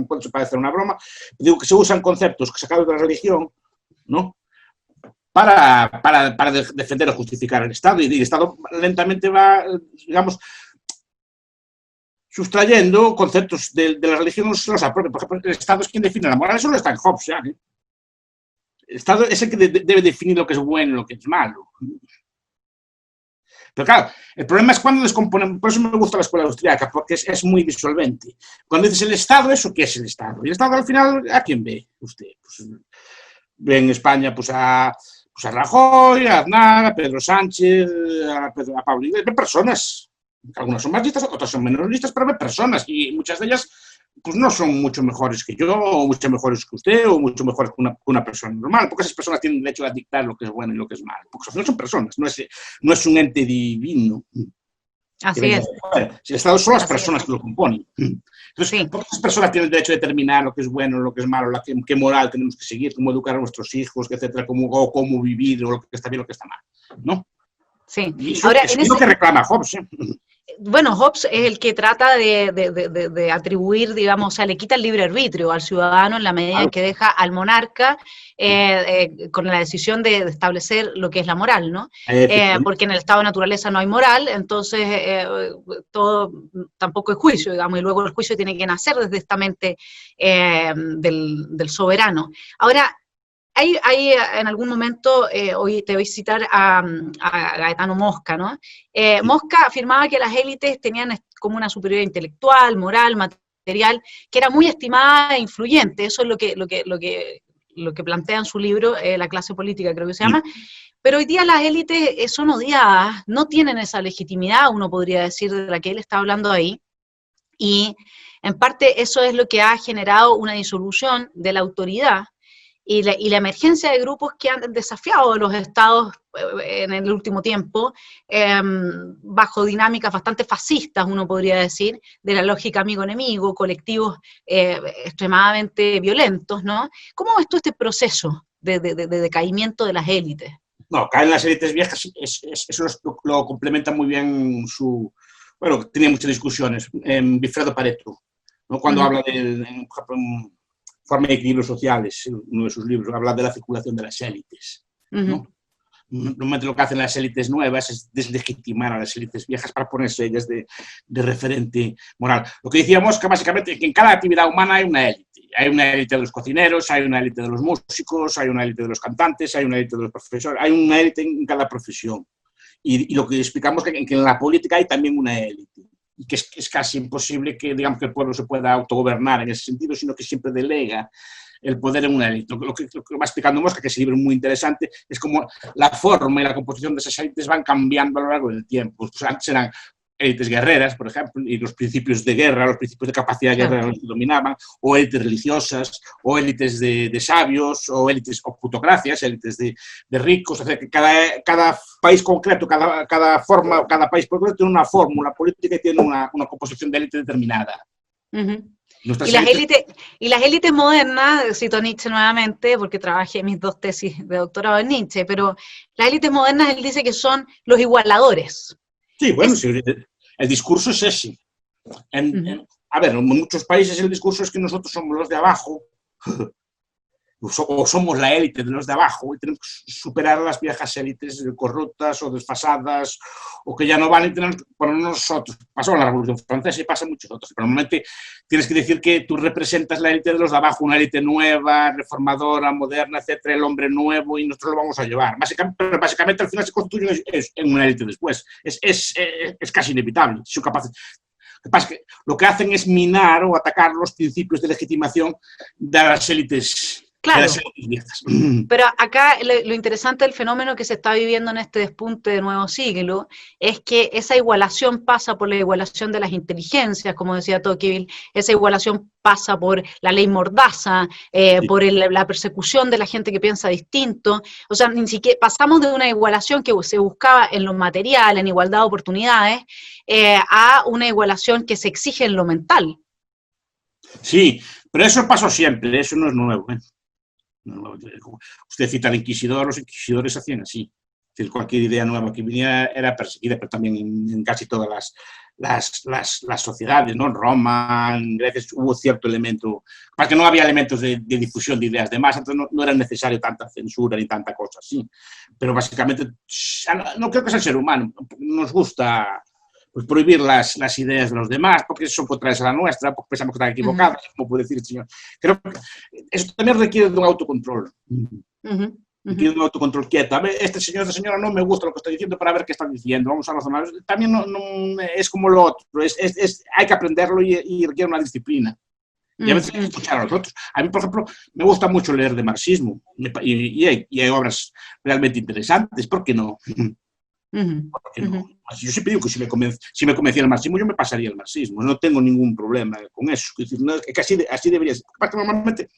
puede parecer una broma, digo que se usan conceptos sacados de la religión, ¿no? Para defender o justificar el Estado. Y el Estado lentamente va, digamos, sustrayendo conceptos de la religión, no se los apropia. Por ejemplo, el Estado es quien define la moral, eso no está en Hobbes, ¿ya? El Estado es el que debe definir lo que es bueno y lo que es malo. Pero claro, el problema es cuando descomponemos, por eso me gusta la escuela austríaca, porque es muy disolvente. Cuando dices el Estado, ¿eso qué es el Estado? Y el Estado al final, ¿a quién ve usted? Pues, ve en España a Rajoy, a Aznar, a Pedro Sánchez, a Pablo Iglesias, ve personas. Algunas son más listas, otras son menos listas, pero ve personas y muchas de ellas pues no son mucho mejores que yo, o mucho mejores que usted, o mucho mejores que una persona normal, porque esas personas tienen derecho a dictar lo que es bueno y lo que es malo, porque al final son personas, no es un ente divino. Así es. Si el Estado son las Así personas es. que lo componen. Entonces, Sí. ¿por qué las personas tienen el derecho a determinar lo que es bueno, lo que es malo, qué moral tenemos que seguir, cómo educar a nuestros hijos, etcétera, cómo vivir, o lo que está bien, lo que está mal? ¿No? Sí. Y eso Ahora, es lo que reclama Hobbes. bueno, Hobbes es el que trata de atribuir, digamos, o sea, le quita el libre arbitrio al ciudadano en la medida en que deja al monarca con la decisión de establecer lo que es la moral, ¿no? Porque en el estado de naturaleza no hay moral, entonces todo tampoco es juicio, digamos, y luego el juicio tiene que nacer desde esta mente del soberano. Ahora, hay en algún momento, hoy te voy a citar a Gaetano Mosca, ¿no? Mosca afirmaba que las élites tenían como una superioridad intelectual, moral, material, que era muy estimada e influyente. Eso es lo que plantea en su libro, La clase política, creo que se llama. Pero hoy día las élites son odiadas, no tienen esa legitimidad, uno podría decir, de la que él está hablando ahí. Y en parte eso es lo que ha generado una disolución de la autoridad y la emergencia de grupos que han desafiado a los estados en el último tiempo, bajo dinámicas bastante fascistas, uno podría decir, de la lógica amigo-enemigo, colectivos extremadamente violentos, ¿no? ¿Cómo ves tú este proceso de decaimiento de las élites? No, caen las élites viejas, eso lo complementa muy bien bueno, tenía muchas discusiones, Vilfredo Pareto, ¿no? Cuando habla de, por ejemplo, Forma de equilibrios sociales, uno de sus libros, habla de la circulación de las élites, ¿no? Normalmente lo que hacen las élites nuevas es deslegitimar a las élites viejas para ponerse ellas de referente moral. Lo que decíamos que básicamente que en cada actividad humana hay una élite. Hay una élite de los cocineros, hay una élite de los músicos, hay una élite de los cantantes, hay una élite de los profesores, hay una élite en cada profesión. Y lo que explicamos es que en la política hay también una élite. Y que es casi imposible que, digamos, que el pueblo se pueda autogobernar en ese sentido, sino que siempre delega el poder en una élite. Lo que va explicando Mosca, que es un libro muy interesante, es como la forma y la composición de esas élites van cambiando a lo largo del tiempo. Pues antes eran élites guerreras, por ejemplo, y los principios de guerra, los principios de capacidad de guerra los dominaban, o élites religiosas, o élites de sabios, o élites o plutocracias, élites de ricos. O sea, que cada país concreto, cada forma, cada país concreto tiene una fórmula política y tiene una composición de élite determinada. Y las élites modernas, cito a Nietzsche nuevamente, porque trabajé mis 2 tesis de doctorado en Nietzsche, pero las élites modernas él dice que son los igualadores. Sí, bueno, sí, el discurso es ese. A ver, en muchos países el discurso es que nosotros somos los de abajo, o somos la élite de los de abajo, y tenemos que superar a las viejas élites corruptas o desfasadas, o que ya no valen, tenemos que ponernos nosotros. Pasó en la Revolución Francesa y pasa en muchos otros, pero normalmente tienes que decir que tú representas la élite de los de abajo, una élite nueva, reformadora, moderna, etcétera, el hombre nuevo, y nosotros lo vamos a llevar. Básicamente al final se constituye en una élite después. Es casi inevitable. Son capaces. Lo que hacen es minar o atacar los principios de legitimación de las élites. Claro, pero acá lo interesante del fenómeno que se está viviendo en este despunte de nuevo siglo es que esa igualación pasa por la igualación de las inteligencias, como decía Tocqueville, esa igualación pasa por la ley Mordaza, por la persecución de la gente que piensa distinto, o sea, ni siquiera pasamos de una igualación que se buscaba en lo material, en igualdad de oportunidades, a una igualación que se exige en lo mental. Sí, pero eso pasó siempre, eso no es nuevo, ¿eh? Usted cita al inquisidor, los inquisidores hacían así. Es decir, cualquier idea nueva que viniera era perseguida, pero también en casi todas las sociedades, ¿no? En Roma, en Grecia hubo cierto elemento, para que no había elementos de difusión de ideas de masa, entonces no era necesario tanta censura ni tanta cosa así. Pero básicamente, no creo que sea el ser humano, nos gusta pues, prohibir las ideas de los demás, porque son contrarias a la nuestra, porque pensamos que están equivocadas, como puede decir el señor. Creo que eso también requiere de un autocontrol. Requiere un autocontrol quieto. A ver, esta señora no me gusta lo que está diciendo para ver qué está diciendo, vamos a razonar. También no es como lo otro, hay que aprenderlo y requiere una disciplina. Y a veces hay que escuchar a los otros. A mí, por ejemplo, me gusta mucho leer de marxismo y hay obras realmente interesantes. ¿Por qué no? ¿Por qué no? Yo siempre digo que si me convenciera el marxismo, yo me pasaría el marxismo. No tengo ningún problema con eso. Es decir, que así debería ser. Porque normalmente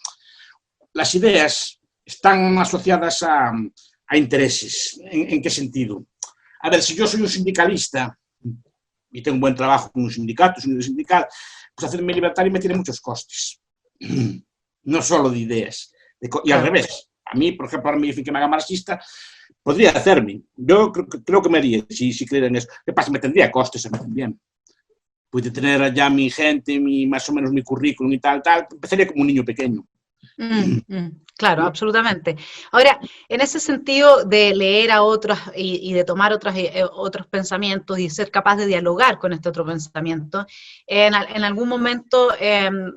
las ideas están asociadas a intereses. ¿En qué sentido? A ver, si yo soy un sindicalista y tengo un buen trabajo con un sindicato, soy un sindical, pues hacerme libertario me tiene muchos costes. No solo de ideas. Y al revés. A mí, por ejemplo, ahora me dicen que me haga marxista, podría hacerme. Yo creo que me haría si creyera en eso. ¿Qué pasa? Me tendría costes también. Puede tener ya mi gente, más o menos mi currículum y tal. Empezaría como un niño pequeño. Claro, absolutamente. Ahora, en ese sentido de leer a otros y de tomar otros pensamientos y ser capaz de dialogar con este otro pensamiento, en algún momento,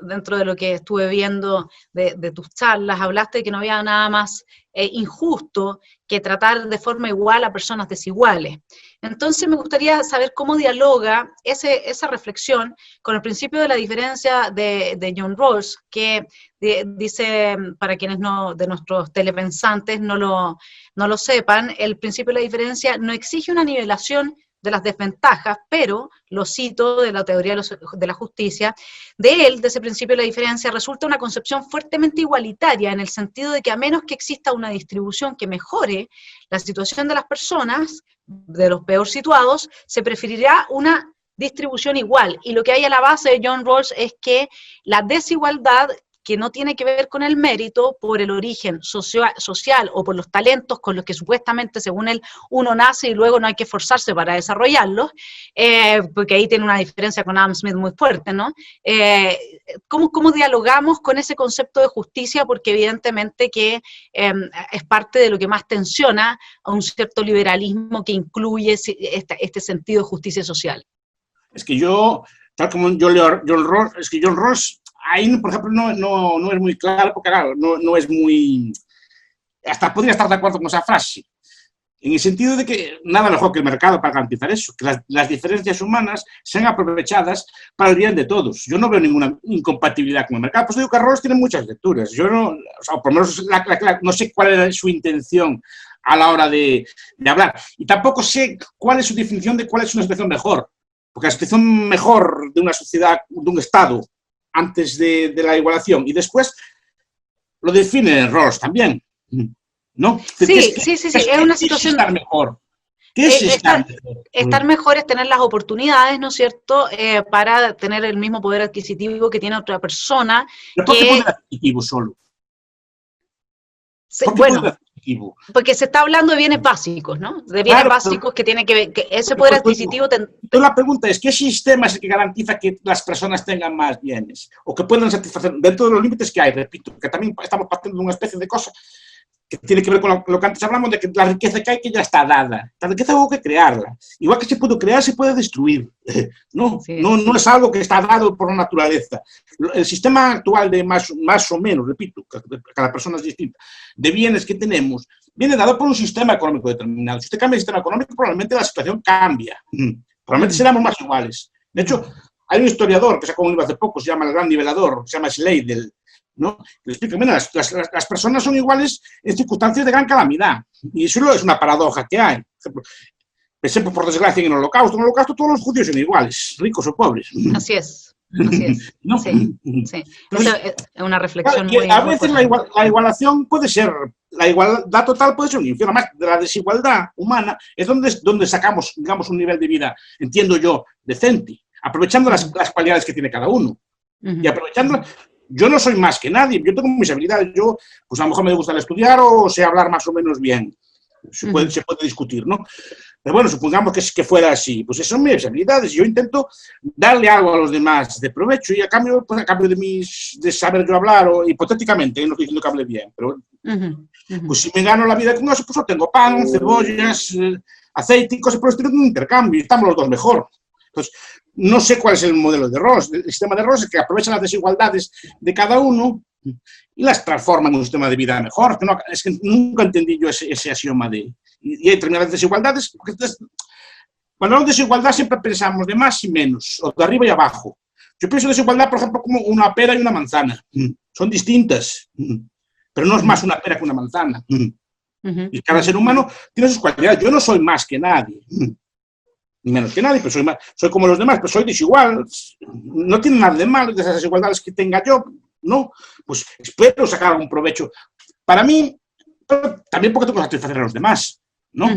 dentro de lo que estuve viendo de tus charlas, hablaste de que no había nada más injusto que tratar de forma igual a personas desiguales. Entonces me gustaría saber cómo dialoga esa reflexión con el principio de la diferencia de John Rawls, que dice, para quienes de nuestros telepensantes no lo sepan, el principio de la diferencia no exige una nivelación de las desventajas, pero, lo cito de la teoría de la justicia, de ese principio de la diferencia resulta una concepción fuertemente igualitaria en el sentido de que a menos que exista una distribución que mejore la situación de las personas, de los peor situados, se preferirá una distribución igual. Y lo que hay a la base de John Rawls es que la desigualdad que no tiene que ver con el mérito por el origen social o por los talentos con los que supuestamente, según él, uno nace y luego no hay que esforzarse para desarrollarlos, porque ahí tiene una diferencia con Adam Smith muy fuerte, ¿no? ¿Cómo dialogamos con ese concepto de justicia? Porque evidentemente que es parte de lo que más tensiona a un cierto liberalismo que incluye este sentido de justicia social. Es que tal como yo leo John Rawls, es que John Rawls ahí, por ejemplo, no es muy claro, porque claro, no es muy... Hasta podría estar de acuerdo con esa frase, en el sentido de que nada mejor que el mercado para garantizar eso, que las diferencias humanas sean aprovechadas para el bien de todos. Yo no veo ninguna incompatibilidad con el mercado, pues digo que Rawls tiene muchas lecturas. Yo por lo menos no sé cuál era su intención a la hora de hablar, y tampoco sé cuál es su definición de cuál es una situación mejor, porque la situación mejor de una sociedad, de un Estado, antes de la igualación, y después lo define Rawls también, ¿no? Sí, es una situación... estar mejor. ¿Qué es estar mejor? Estar mejor es tener las oportunidades, ¿no es cierto?, para tener el mismo poder adquisitivo que tiene otra persona. ¿Pero por qué poder adquisitivo solo? Bueno, porque se está hablando de bienes básicos, ¿no? De bienes básicos que tiene que ver, que ese poder adquisitivo... Entonces la pregunta es, ¿qué sistema es el que garantiza que las personas tengan más bienes? O que puedan satisfacer, dentro de los límites que hay, repito, que también estamos partiendo de una especie de cosa que tiene que ver con lo que antes hablamos, de que la riqueza que hay que ya está dada. La riqueza hubo que crearla. Igual que se puede crear, se puede destruir. No es algo que está dado por la naturaleza. El sistema actual de más o menos, repito, cada persona es distinta, de bienes que tenemos, viene dado por un sistema económico determinado. Si usted cambia el sistema económico, probablemente la situación cambia. Probablemente seremos más iguales. De hecho, hay un historiador que sacó un libro hace poco, se llama El Gran Nivelador, se llama Slade, ¿no? Le explico, mira, las personas son iguales en circunstancias de gran calamidad. Y eso es una paradoja que hay. Pensemos, por desgracia, en el Holocausto. En el Holocausto todos los judíos son iguales, ricos o pobres. Así es. ¿No? Sí. Entonces, es una reflexión muy... A veces la igualación puede ser... La igualdad total puede ser un infierno. Además, de la desigualdad humana es donde sacamos, digamos, un nivel de vida, entiendo yo, decente, aprovechando las cualidades que tiene cada uno. Y aprovechando... yo no soy más que nadie, yo tengo mis habilidades, yo, pues a lo mejor me gusta estudiar o sé hablar más o menos bien, se puede discutir, ¿no? Pero bueno, supongamos que fuera así, pues esas son mis habilidades, yo intento darle algo a los demás de provecho y a cambio, pues a cambio de saber yo hablar, o hipotéticamente, no estoy diciendo que hable bien, pero pues si me gano la vida con eso, pues yo tengo pan, cebollas, aceite y cosas por el estilo, un intercambio, y estamos los dos mejor. Entonces, no sé cuál es el modelo de Rawls. El sistema de Rawls es que aprovecha las desigualdades de cada uno y las transforma en un sistema de vida mejor. Que no, es que nunca entendí yo ese axioma de... Y hay determinadas desigualdades, porque cuando hablamos de desigualdad siempre pensamos de más y menos, o de arriba y abajo. Yo pienso en desigualdad, por ejemplo, como una pera y una manzana. Son distintas, pero no es más una pera que una manzana. Y cada ser humano tiene sus cualidades. Yo no soy más que nadie, ni menos que nadie, pero soy como los demás, pero soy desigual. No tiene nada de malo de esas desigualdades que tenga yo, ¿no? Pues espero sacar algún provecho para mí, pero también porque tengo que satisfacer a los demás, ¿no?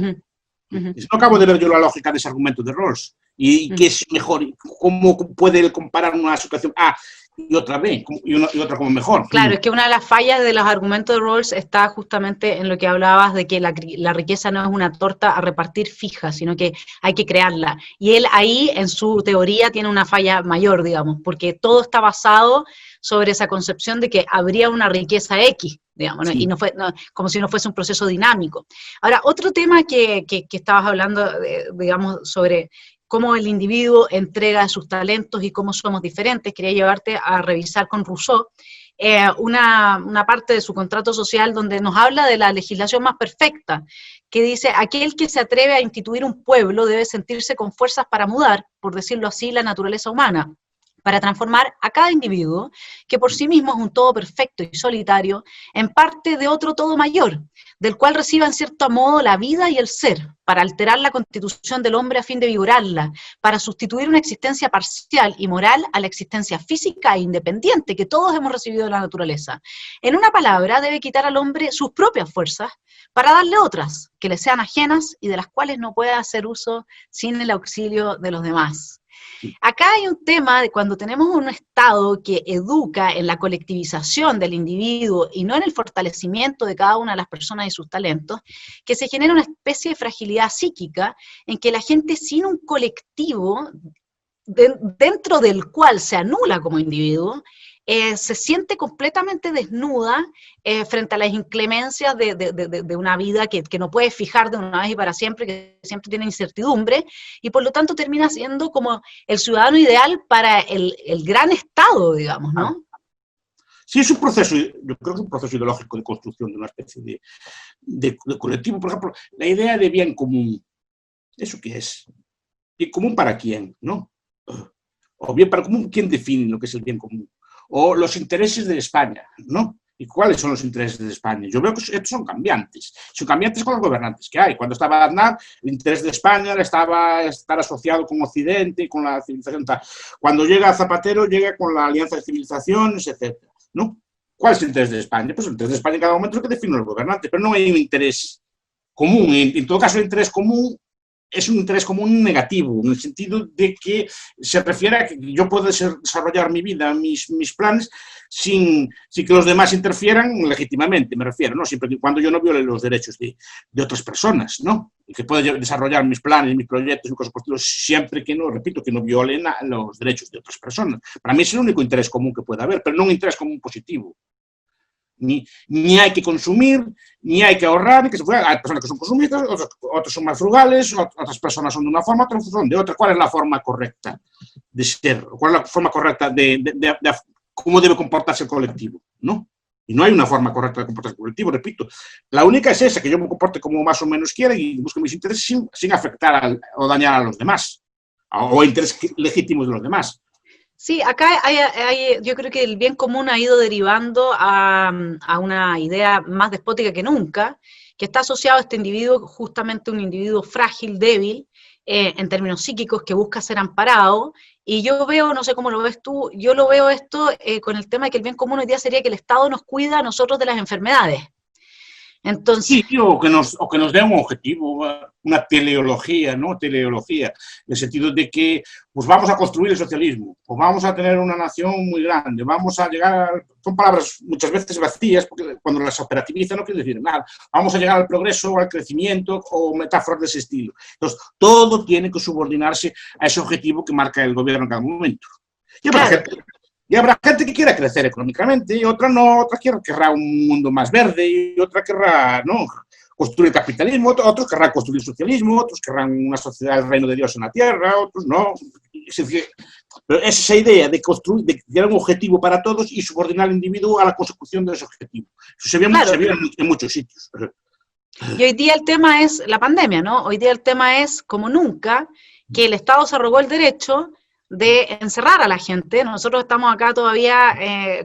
No acabo de ver yo la lógica de ese argumento de Rawls. ¿Y qué es mejor? ¿Cómo puede él comparar una situación A y otra B? Y otra como mejor. Claro, es que una de las fallas de los argumentos de Rawls está justamente en lo que hablabas de que la riqueza no es una torta a repartir fija, sino que hay que crearla. Y él ahí, en su teoría, tiene una falla mayor, digamos, porque todo está basado sobre esa concepción de que habría una riqueza X, digamos, ¿no? Sí. Y como si no fuese un proceso dinámico. Ahora, otro tema que estabas hablando, digamos, sobre cómo el individuo entrega sus talentos y cómo somos diferentes, quería llevarte a revisar con Rousseau una parte de su contrato social donde nos habla de la legislación más perfecta, que dice, aquel que se atreve a instituir un pueblo debe sentirse con fuerzas para mudar, por decirlo así, la naturaleza humana, para transformar a cada individuo, que por sí mismo es un todo perfecto y solitario, en parte de otro todo mayor, del cual reciba en cierto modo la vida y el ser, para alterar la constitución del hombre a fin de vigorarla, para sustituir una existencia parcial y moral a la existencia física e independiente que todos hemos recibido de la naturaleza. En una palabra, debe quitar al hombre sus propias fuerzas para darle otras, que le sean ajenas y de las cuales no pueda hacer uso sin el auxilio de los demás. Acá hay un tema de cuando tenemos un Estado que educa en la colectivización del individuo y no en el fortalecimiento de cada una de las personas y sus talentos, que se genera una especie de fragilidad psíquica en que la gente sin un colectivo dentro del cual se anula como individuo, se siente completamente desnuda frente a las inclemencias de una vida que no puede fijar de una vez y para siempre, que siempre tiene incertidumbre, y por lo tanto termina siendo como el ciudadano ideal para el gran Estado, digamos, ¿no? Sí, es un proceso, yo creo que es un proceso ideológico de construcción de una especie de colectivo. Por ejemplo, la idea de bien común, ¿eso qué es? ¿Bien común para quién, no? O bien para común, ¿quién define lo que es el bien común? O los intereses de España, ¿no? ¿Y cuáles son los intereses de España? Yo veo que estos son cambiantes con los gobernantes que hay. Cuando estaba Aznar, el interés de España estaba estar asociado con Occidente y con la civilización tal. Cuando llega Zapatero, llega con la alianza de civilizaciones, etc., ¿no? ¿Cuál es el interés de España? Pues el interés de España en cada momento es lo que definen los gobernantes, pero no hay un interés común. En todo caso, el interés común es un interés común negativo, en el sentido de que se refiere a que yo puedo desarrollar mi vida, mis planes, sin que los demás interfieran legítimamente, me refiero, ¿no? Siempre y cuando yo no viole los derechos de otras personas, ¿no? Y que pueda desarrollar mis planes, mis proyectos y cosas por el estilo, siempre que no, repito, que no violen los derechos de otras personas. Para mí es el único interés común que puede haber, pero no un interés común positivo. Ni hay que consumir, ni hay que ahorrar, ni que se fuera. Hay personas que son consumistas, otras son más frugales, otras personas son de una forma, otras son de otra. ¿Cuál es la forma correcta de ser? ¿Cuál es la forma correcta de cómo debe comportarse el colectivo? ¿No? Y no hay una forma correcta de comportarse el colectivo, repito. La única es esa, que yo me comporte como más o menos quiera y busque mis intereses sin afectar o dañar a los demás, o intereses legítimos de los demás. Sí, acá yo creo que el bien común ha ido derivando a una idea más despótica que nunca, que está asociado a este individuo, justamente un individuo frágil, débil, en términos psíquicos, que busca ser amparado, y yo veo, no sé cómo lo ves tú, yo lo veo esto con el tema de que el bien común hoy día sería que el Estado nos cuida a nosotros de las enfermedades. Entonces, Sí, o que nos dé un objetivo, una teleología, ¿no? Teleología, en el sentido de que pues vamos a construir el socialismo, o vamos a tener una nación muy grande, vamos a llegar, son palabras muchas veces vacías, porque cuando las operativizan no quiere decir nada, vamos a llegar al progreso, al crecimiento, o metáforas de ese estilo. Entonces, todo tiene que subordinarse a ese objetivo que marca el gobierno en cada momento. Y habrá claro, gente, y habrá gente que quiera crecer económicamente, y otra no, otra querrá un mundo más verde, y otra querrá, ¿no?, construir capitalismo, otros querrán construir socialismo, otros querrán una sociedad del reino de Dios en la tierra, otros no. Es decir, pero es esa idea de construir, de crear un objetivo para todos y subordinar al individuo a la consecución de ese objetivo. Eso se ve en muchos sitios. y hoy día el tema es la pandemia, ¿no? Hoy día el tema es, como nunca, que el Estado se arrogó el derecho de encerrar a la gente. Nosotros estamos acá todavía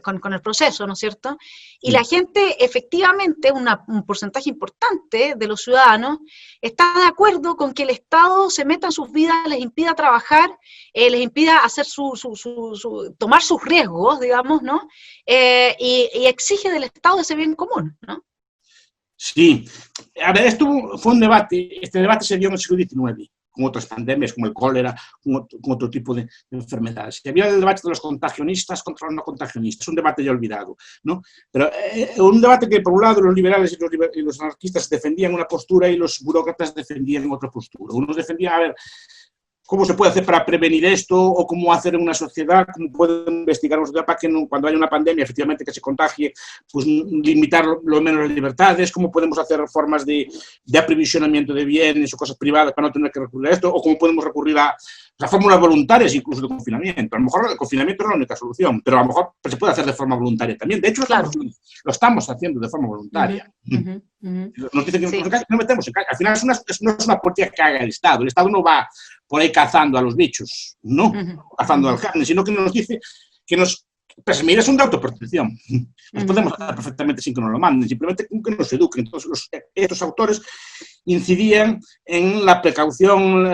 con el proceso, ¿no es cierto? Y la gente, efectivamente, un porcentaje importante de los ciudadanos está de acuerdo con que el Estado se meta en sus vidas, les impida trabajar, les impida hacer tomar sus riesgos, digamos, ¿no? Y exige del Estado ese bien común, ¿no? Sí. A ver, fue un debate, este debate se dio en el siglo XIX, con otras pandemias, como el cólera, con otro tipo de enfermedades. Y había el debate de los contagionistas contra los no contagionistas, un debate ya olvidado, ¿no? Pero un debate que, por un lado, los liberales y los anarquistas defendían una postura y los burócratas defendían otra postura. Unos defendían, a ver, cómo se puede hacer para prevenir esto, o cómo hacer en una sociedad, cómo puede investigar una sociedad para que cuando haya una pandemia, efectivamente, que se contagie, pues limitar lo menos las libertades, cómo podemos hacer formas de aprovisionamiento de bienes o cosas privadas para no tener que recurrir a esto, o cómo podemos recurrir a fórmulas voluntariamente, incluso de confinamiento. A lo mejor el confinamiento no es la única solución, pero a lo mejor se puede hacer de forma voluntaria también. De hecho, claro, lo estamos haciendo de forma voluntaria. Nos dicen que sí, no metemos en casa. Al final no es una política que haga el Estado. El Estado no va por ahí cazando a los bichos, no, cazando al carne, sino que nos dice que pues mira, es un de autoprotección. Nos podemos hacer perfectamente sin que nos lo manden, simplemente que nos eduquen. Entonces, estos autores incidían en la precaución,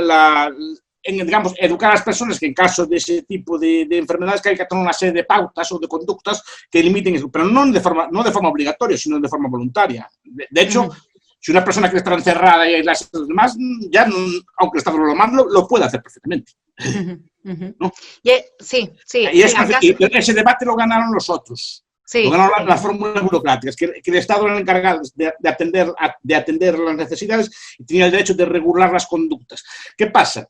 en, digamos, educar a las personas que en caso de ese tipo de enfermedades que hay que tomar una serie de pautas o de conductas que limiten eso, pero no de forma obligatoria, sino de forma voluntaria. De hecho, si una persona quiere estar encerrada y aislarse de los demás, ya, aunque el Estado no lo mande, lo puede hacer perfectamente. ¿No? Sí. Y ese debate lo ganaron los otros. Sí, lo ganaron las fórmulas burocráticas, que el Estado era el encargado de atender las necesidades y tenía el derecho de regular las conductas. ¿Qué pasa?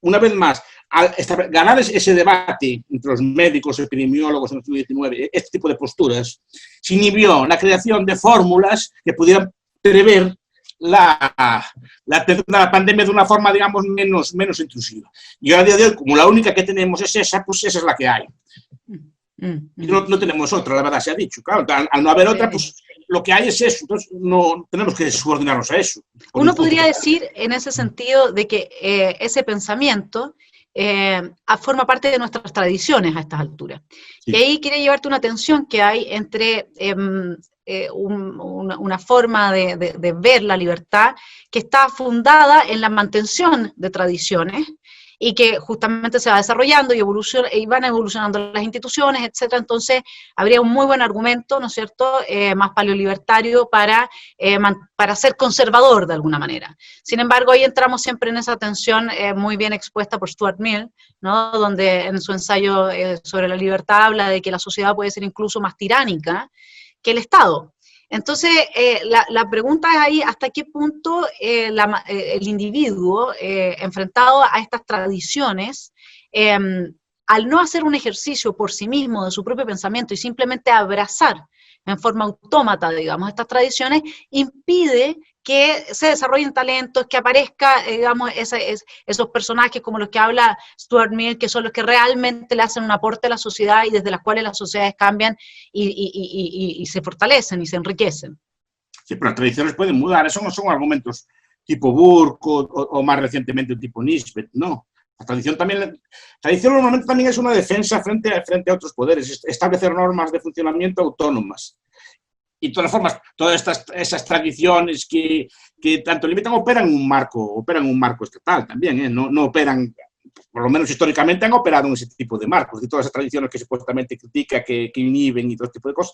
Una vez más, al ganar ese debate entre los médicos, epidemiólogos en el siglo XIX, este tipo de posturas, se inhibió la creación de fórmulas que pudieran prever la pandemia de una forma, digamos, menos intrusiva. Y a día de hoy, como la única que tenemos es esa, pues esa es la que hay. No tenemos otra, la verdad se ha dicho. Claro, al no haber otra, pues lo que hay es eso. Entonces, no tenemos que subordinarnos a eso. Uno podría decir, en ese sentido, de que ese pensamiento forma parte de nuestras tradiciones a estas alturas. Sí. Y ahí quiere llevarte una tensión que hay entre una forma de ver la libertad que está fundada en la mantención de tradiciones y que justamente se va desarrollando y van evolucionando las instituciones, etcétera. Entonces, habría un muy buen argumento, ¿no es cierto?, más paleolibertario para ser conservador de alguna manera. Sin embargo, ahí entramos siempre en esa tensión muy bien expuesta por Stuart Mill, ¿no?, donde en su ensayo sobre la libertad habla de que la sociedad puede ser incluso más tiránica que el Estado. Entonces, la pregunta es ahí, ¿hasta qué punto el individuo enfrentado a estas tradiciones, al no hacer un ejercicio por sí mismo de su propio pensamiento y simplemente abrazar en forma autómata, digamos, estas tradiciones, impide que se desarrollen talentos, que aparezca, digamos, esos personajes como los que habla Stuart Mill, que son los que realmente le hacen un aporte a la sociedad y desde las cuales las sociedades cambian y se fortalecen y se enriquecen? Sí, pero las tradiciones pueden mudar, esos no son argumentos tipo Burke o más recientemente tipo Nisbet, no. La tradición normalmente también es una defensa frente a otros poderes, establecer normas de funcionamiento autónomas. Y de todas formas, todas esas tradiciones que tanto limitan operan en un marco estatal también, no operan, por lo menos históricamente han operado en ese tipo de marcos, y todas esas tradiciones que supuestamente critica, que inhiben y todo este tipo de cosas,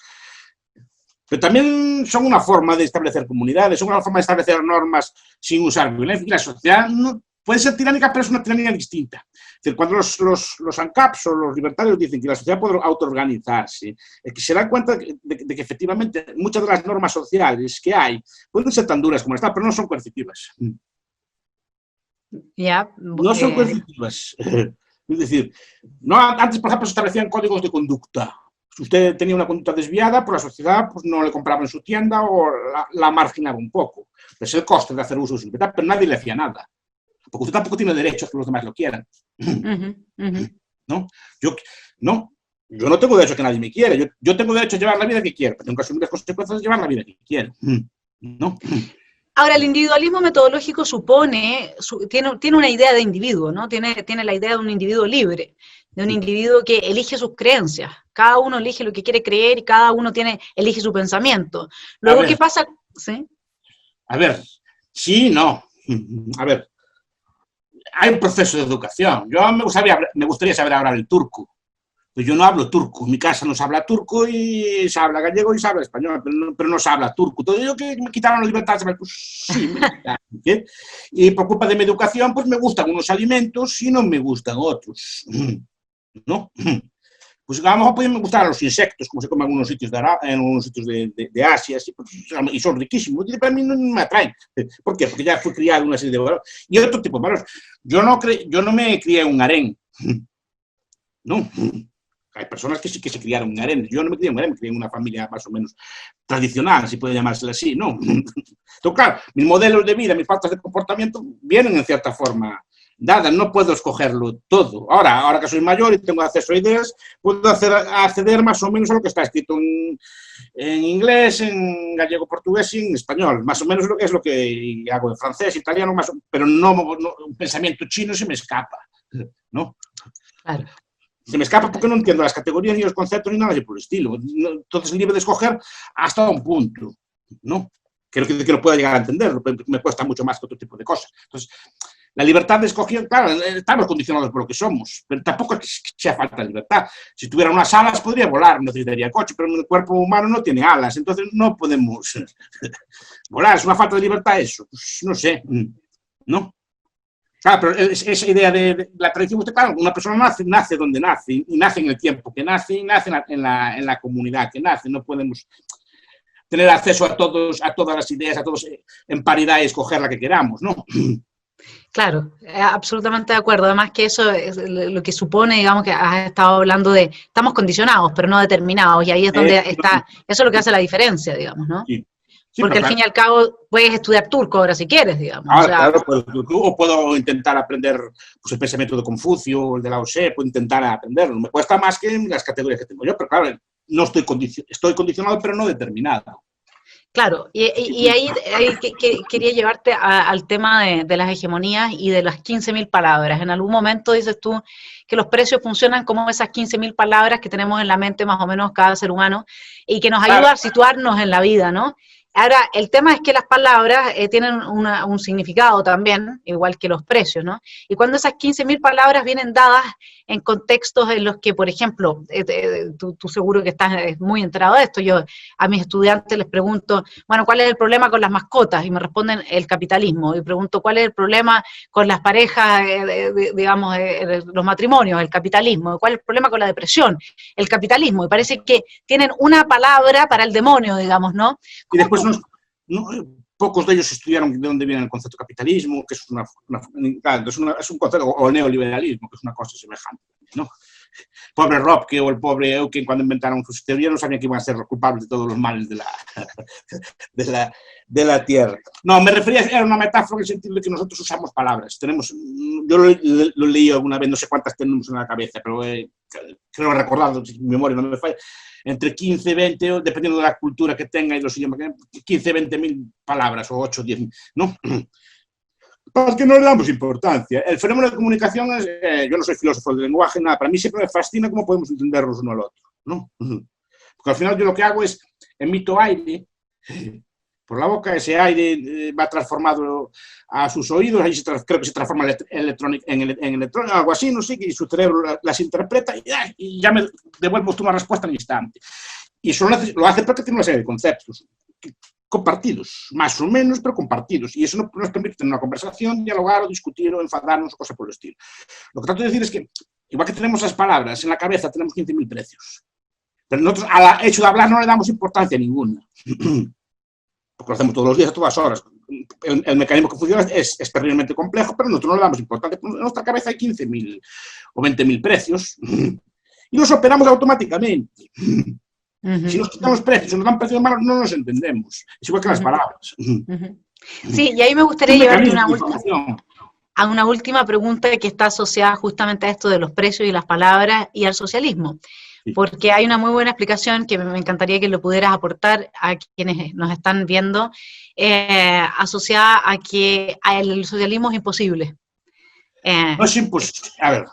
Pero también son una forma de establecer comunidades, son una forma de establecer normas sin usar violencia. Y la sociedad no, puede ser tiránica, pero es una tiranía distinta. Es decir, cuando los ANCAPs o los libertarios dicen que la sociedad puede autoorganizarse, es que se dan cuenta de que efectivamente muchas de las normas sociales que hay pueden ser tan duras como esta, pero no son coercitivas. Ya, No son coercitivas. Es decir, no, antes, por ejemplo, se establecían códigos de conducta. Si usted tenía una conducta desviada, pues la sociedad pues, no le compraba en su tienda o la marginaba un poco. Es el coste de hacer uso de su libertad, pero nadie le hacía nada. Porque usted tampoco tiene derecho a que los demás lo quieran. ¿No? Yo no tengo derecho a que nadie me quiera. Yo tengo derecho a llevar la vida que quiero, pero tengo que asumir las consecuencias de llevar la vida que quiero. ¿No? Ahora, el individualismo metodológico supone, tiene una idea de individuo, ¿no? Tiene la idea de un individuo libre, de un individuo que elige sus creencias. Cada uno elige lo que quiere creer y cada uno elige su pensamiento. Luego, ¿qué pasa? ¿Sí? A ver, sí, no. A ver, hay un proceso de educación. Yo me gustaría saber hablar el turco. Pues yo no hablo turco, en mi casa no se habla turco y se habla gallego y se habla español, pero no se habla turco. Todo ello que me quitaron la libertad, pues sí, me quitaron, ¿sí? Y por culpa de mi educación, pues me gustan unos alimentos y no me gustan otros, ¿no? Pues a lo mejor pueden gustar los insectos, como se comen en algunos sitios de Asia, así, pues, y son riquísimos, y para mí no me atraen. ¿Por qué? Porque ya fui criado en una serie de valores. Y otro tipo de valores. Yo no me crié en un harén, ¿no? Hay personas que sí que se criaron en harén. Yo no me crié en un harén, me crié en una familia más o menos tradicional, si puede llamársela así, ¿no? Entonces, claro, mis modelos de vida, mis pautas de comportamiento vienen en cierta forma dadas, no puedo escogerlo todo. Ahora que soy mayor y tengo acceso a ideas, puedo acceder más o menos a lo que está escrito en inglés, en gallego, portugués y en español. Más o menos es lo que hago en francés, italiano, pero no un pensamiento chino se me escapa, ¿no? Claro. Se me escapa porque no entiendo las categorías ni los conceptos ni nada por el estilo. Entonces, libre de escoger hasta un punto, ¿no? Creo que lo pueda llegar a entender, me cuesta mucho más que otro tipo de cosas. Entonces, la libertad de escoger, claro, estamos condicionados por lo que somos, pero tampoco es que sea falta de libertad. Si tuviera unas alas podría volar, no necesitaría coche, pero el cuerpo humano no tiene alas, entonces no podemos volar. ¿Es una falta de libertad eso? Pues no sé, ¿no? Claro, pero esa idea de la tradición, claro, una persona nace donde nace, y nace en el tiempo que nace, y nace en la comunidad que nace. No podemos tener acceso a todas las ideas, a todos en paridad y escoger la que queramos, ¿no? Claro, absolutamente de acuerdo. Además que eso es lo que supone, digamos, que has estado hablando de, estamos condicionados, pero no determinados, y ahí es donde está, eso es lo que hace la diferencia, digamos, ¿no? Sí. Sí, porque al fin y al cabo puedes estudiar turco ahora si quieres, digamos. Claro, puedo intentar aprender pues, el pensamiento de Confucio, el de Lao Tse, puedo intentar aprenderlo. Me cuesta más que en las categorías que tengo yo, pero claro, no estoy condicionado, pero no determinado. Claro, y ahí quería llevarte al tema de las hegemonías y de las 15.000 palabras. En algún momento dices tú que los precios funcionan como esas 15.000 palabras que tenemos en la mente más o menos cada ser humano y que nos ayuda a situarnos en la vida, ¿no? Ahora, el tema es que las palabras tienen un significado también, igual que los precios, ¿no? Y cuando esas 15.000 palabras vienen dadas en contextos en los que, por ejemplo, tú seguro que estás muy enterado de esto, yo a mis estudiantes les pregunto, bueno, ¿cuál es el problema con las mascotas? Y me responden el capitalismo. Y pregunto, ¿cuál es el problema con las parejas, digamos, los matrimonios? El capitalismo. ¿Cuál es el problema con la depresión? El capitalismo. Y parece que tienen una palabra para el demonio, digamos, ¿no? Y después pocos de ellos estudiaron de dónde viene el concepto de capitalismo, que es es un concepto, o el neoliberalismo, que es una cosa semejante, ¿no? Pobre Röpke o el pobre Eucken, cuando inventaron sus teorías, no sabían que iban a ser los culpables de todos los males de la Tierra. No, me refería, era una metáfora en el sentido de que nosotros usamos palabras. Yo lo leí alguna vez, no sé cuántas tenemos en la cabeza, pero creo recordar, si mi memoria no me falla, entre 15, 20, dependiendo de la cultura que tenga y los idiomas que tenga, 15, 20.000 palabras, o 8, 10.000, ¿no? Para que no le damos importancia. El fenómeno de comunicación es, yo no soy filósofo del lenguaje, nada, para mí siempre me fascina cómo podemos entendernos uno al otro, ¿no? Porque al final yo lo que hago es, emito aire por la boca, ese aire va transformado a sus oídos, ahí creo que se transforma en electrónico, algo así, no sé, y su cerebro las interpreta y ya me devuelvo una respuesta al instante. Y eso lo hace porque tiene una serie de conceptos compartidos, más o menos, pero compartidos. Y eso nos permite tener una conversación, dialogar o discutir o enfadarnos o cosas por el estilo. Lo que trato de decir es que, igual que tenemos las palabras en la cabeza, tenemos 15.000 precios. Pero nosotros al hecho de hablar no le damos importancia ninguna. Porque lo hacemos todos los días, a todas horas. El mecanismo que funciona es terriblemente complejo, pero nosotros no le damos importancia. En nuestra cabeza hay 15.000 o 20.000 precios y los operamos automáticamente. Si nos quitamos precios, si nos dan precios malos, no nos entendemos. Es igual que las palabras. Sí, y ahí me gustaría llevarte a una última pregunta que está asociada justamente a esto de los precios y las palabras y al socialismo. Porque hay una muy buena explicación que me encantaría que lo pudieras aportar a quienes nos están viendo, asociada a que el socialismo es imposible. No es imposible. A ver.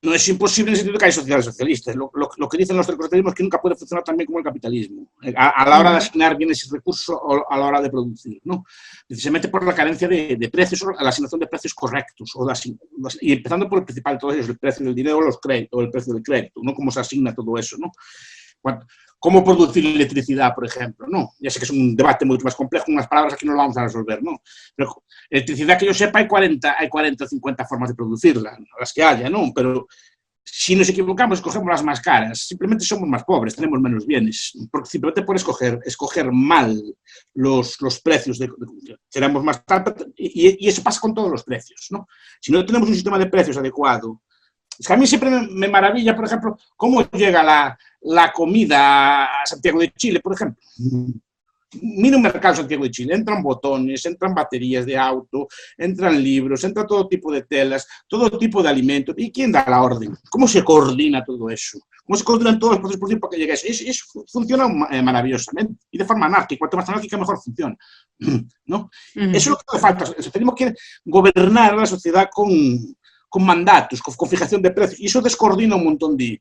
No es imposible en el sentido de que hay sociedades socialistas. Lo que dicen los del capitalismo es que nunca puede funcionar tan bien como el capitalismo, a la hora de asignar bienes y recursos o a la hora de producir, ¿no? Precisamente por la carencia de precios o la asignación de precios correctos, y empezando por el principal de todos ellos, el precio del dinero o el precio del crédito, ¿no? Cómo se asigna todo eso, ¿no? ¿Cómo producir electricidad, por ejemplo? ¿No? Ya sé que es un debate mucho más complejo, unas palabras aquí no lo vamos a resolver, ¿no? Pero electricidad que yo sepa hay 40 o 50 formas de producirla, las que haya, ¿no? Pero si nos equivocamos, escogemos las más caras, simplemente somos más pobres, tenemos menos bienes, porque simplemente por escoger mal los precios, seremos más caros, y eso pasa con todos los precios, ¿no? Si no tenemos un sistema de precios adecuado, es que a mí siempre me maravilla, por ejemplo, cómo llega la comida a Santiago de Chile, por ejemplo. Mira un mercado de Santiago de Chile, entran botones, entran baterías de auto, entran libros, entra todo tipo de telas, todo tipo de alimentos. ¿Y quién da la orden? ¿Cómo se coordina todo eso? ¿Cómo se coordinan todos los procesos productivos para que llegue a eso? Eso funciona maravillosamente y de forma anárquica. Cuanto más anárquica, mejor funciona, ¿no? Eso es lo que hace falta. Tenemos que gobernar la sociedad con mandatos, con fijación de precios, y eso descoordina un montón de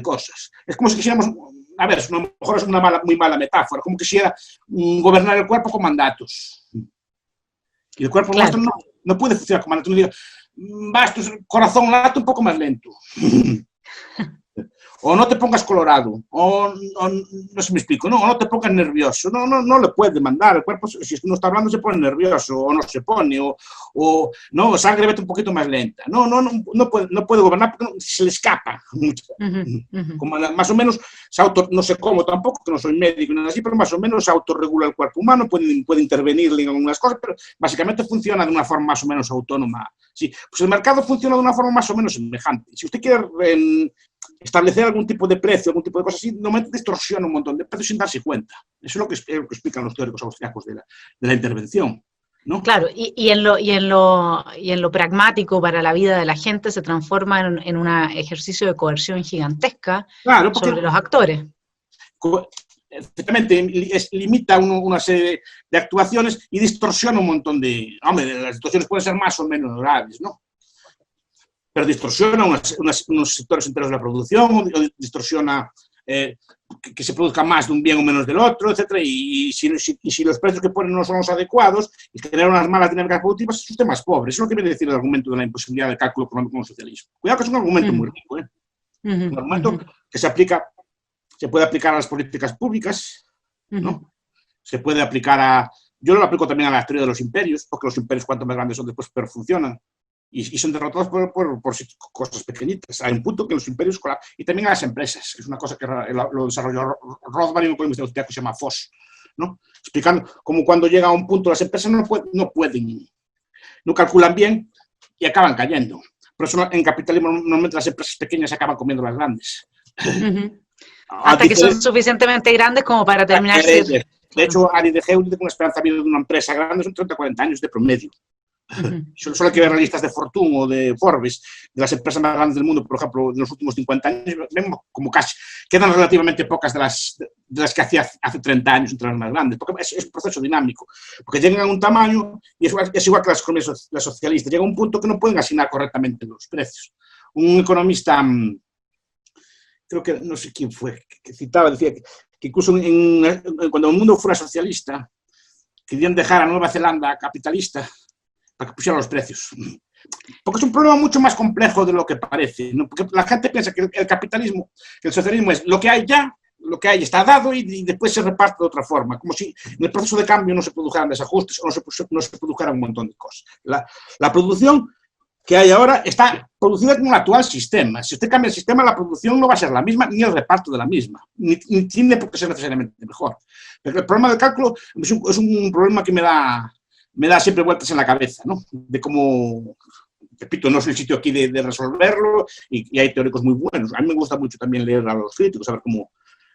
cosas. Es como si quisiéramos, a ver, a lo mejor es una muy mala metáfora, como quisiera gobernar el cuerpo con mandatos. Y el cuerpo nuestro no puede funcionar con mandatos. No diga, vas tu corazón late un poco más lento. O no te pongas colorado, o no se me explico, o no te pongas nervioso, no le puede mandar, el cuerpo, si uno está hablando se pone nervioso, o no se pone, o no, sangre vete un poquito más lenta, no puede gobernar porque se le escapa, como más o menos, no sé cómo tampoco, que no soy médico, ni nada así, pero más o menos se autorregula el cuerpo humano, puede intervenirle en algunas cosas, pero básicamente funciona de una forma más o menos autónoma. Sí, pues el mercado funciona de una forma más o menos semejante. Si usted quiere establecer algún tipo de precio, algún tipo de cosa así, normalmente distorsiona un montón de precios sin darse cuenta. Eso es lo que explican los teóricos austriacos de la intervención, ¿no? Claro, y en lo pragmático para la vida de la gente se transforma en un ejercicio de coerción gigantesca sobre los actores. Efectivamente, limita una serie de actuaciones y distorsiona un montón de... Hombre, las situaciones pueden ser más o menos graves, ¿no? Pero distorsiona unos sectores enteros de la producción, o distorsiona que se produzca más de un bien o menos del otro, etc. Y si los precios que ponen no son los adecuados y generan unas malas dinámicas productivas, es usted más pobre. Eso es lo que viene a decir el argumento de la imposibilidad del cálculo económico con el socialismo. Cuidado que es un argumento muy rico, ¿eh? Un argumento que se puede aplicar a las políticas públicas, ¿no? Se puede aplicar yo lo aplico también a la teoría de los imperios, porque los imperios cuanto más grandes son después peor funcionan. Y son derrotados por cosas pequeñitas. Hay un punto que los imperios y también a las empresas, es una cosa que lo desarrolló Rothbard y un economista austriaco que se llama Voss, ¿no? Explicando cómo cuando llega a un punto las empresas no calculan bien y acaban cayendo. Por eso en capitalismo normalmente las empresas pequeñas acaban comiendo las grandes. Hasta que son suficientemente grandes como para terminar. De hecho, Ari de Geude, con una esperanza de vida de una empresa grande, son 30-40 años de promedio. Solo hay que ver las listas de Fortune o de Forbes, de las empresas más grandes del mundo, por ejemplo, en los últimos 50 años, vemos como casi quedan relativamente pocas de las que hacía hace 30 años entre las más grandes, porque es un proceso dinámico, porque llegan a un tamaño, y es igual que las economías socialistas, llega a un punto que no pueden asignar correctamente los precios. Un economista, creo que no sé quién fue, que citaba, decía que incluso cuando el mundo fuera socialista, querían dejar a Nueva Zelanda capitalista para que pusieran los precios. Porque es un problema mucho más complejo de lo que parece, ¿no? Porque la gente piensa que el capitalismo, que el socialismo es lo que hay ya, lo que hay está dado y después se reparte de otra forma, como si en el proceso de cambio no se produjeran desajustes o no se produjeran un montón de cosas. La producción que hay ahora está producida con el actual sistema. Si usted cambia el sistema, la producción no va a ser la misma, ni el reparto de la misma, ni tiene por qué ser necesariamente mejor. Pero el problema del cálculo es un problema que me da siempre vueltas en la cabeza, ¿no? De cómo, repito, no soy el sitio aquí de resolverlo y hay teóricos muy buenos. A mí me gusta mucho también leer a los críticos, saber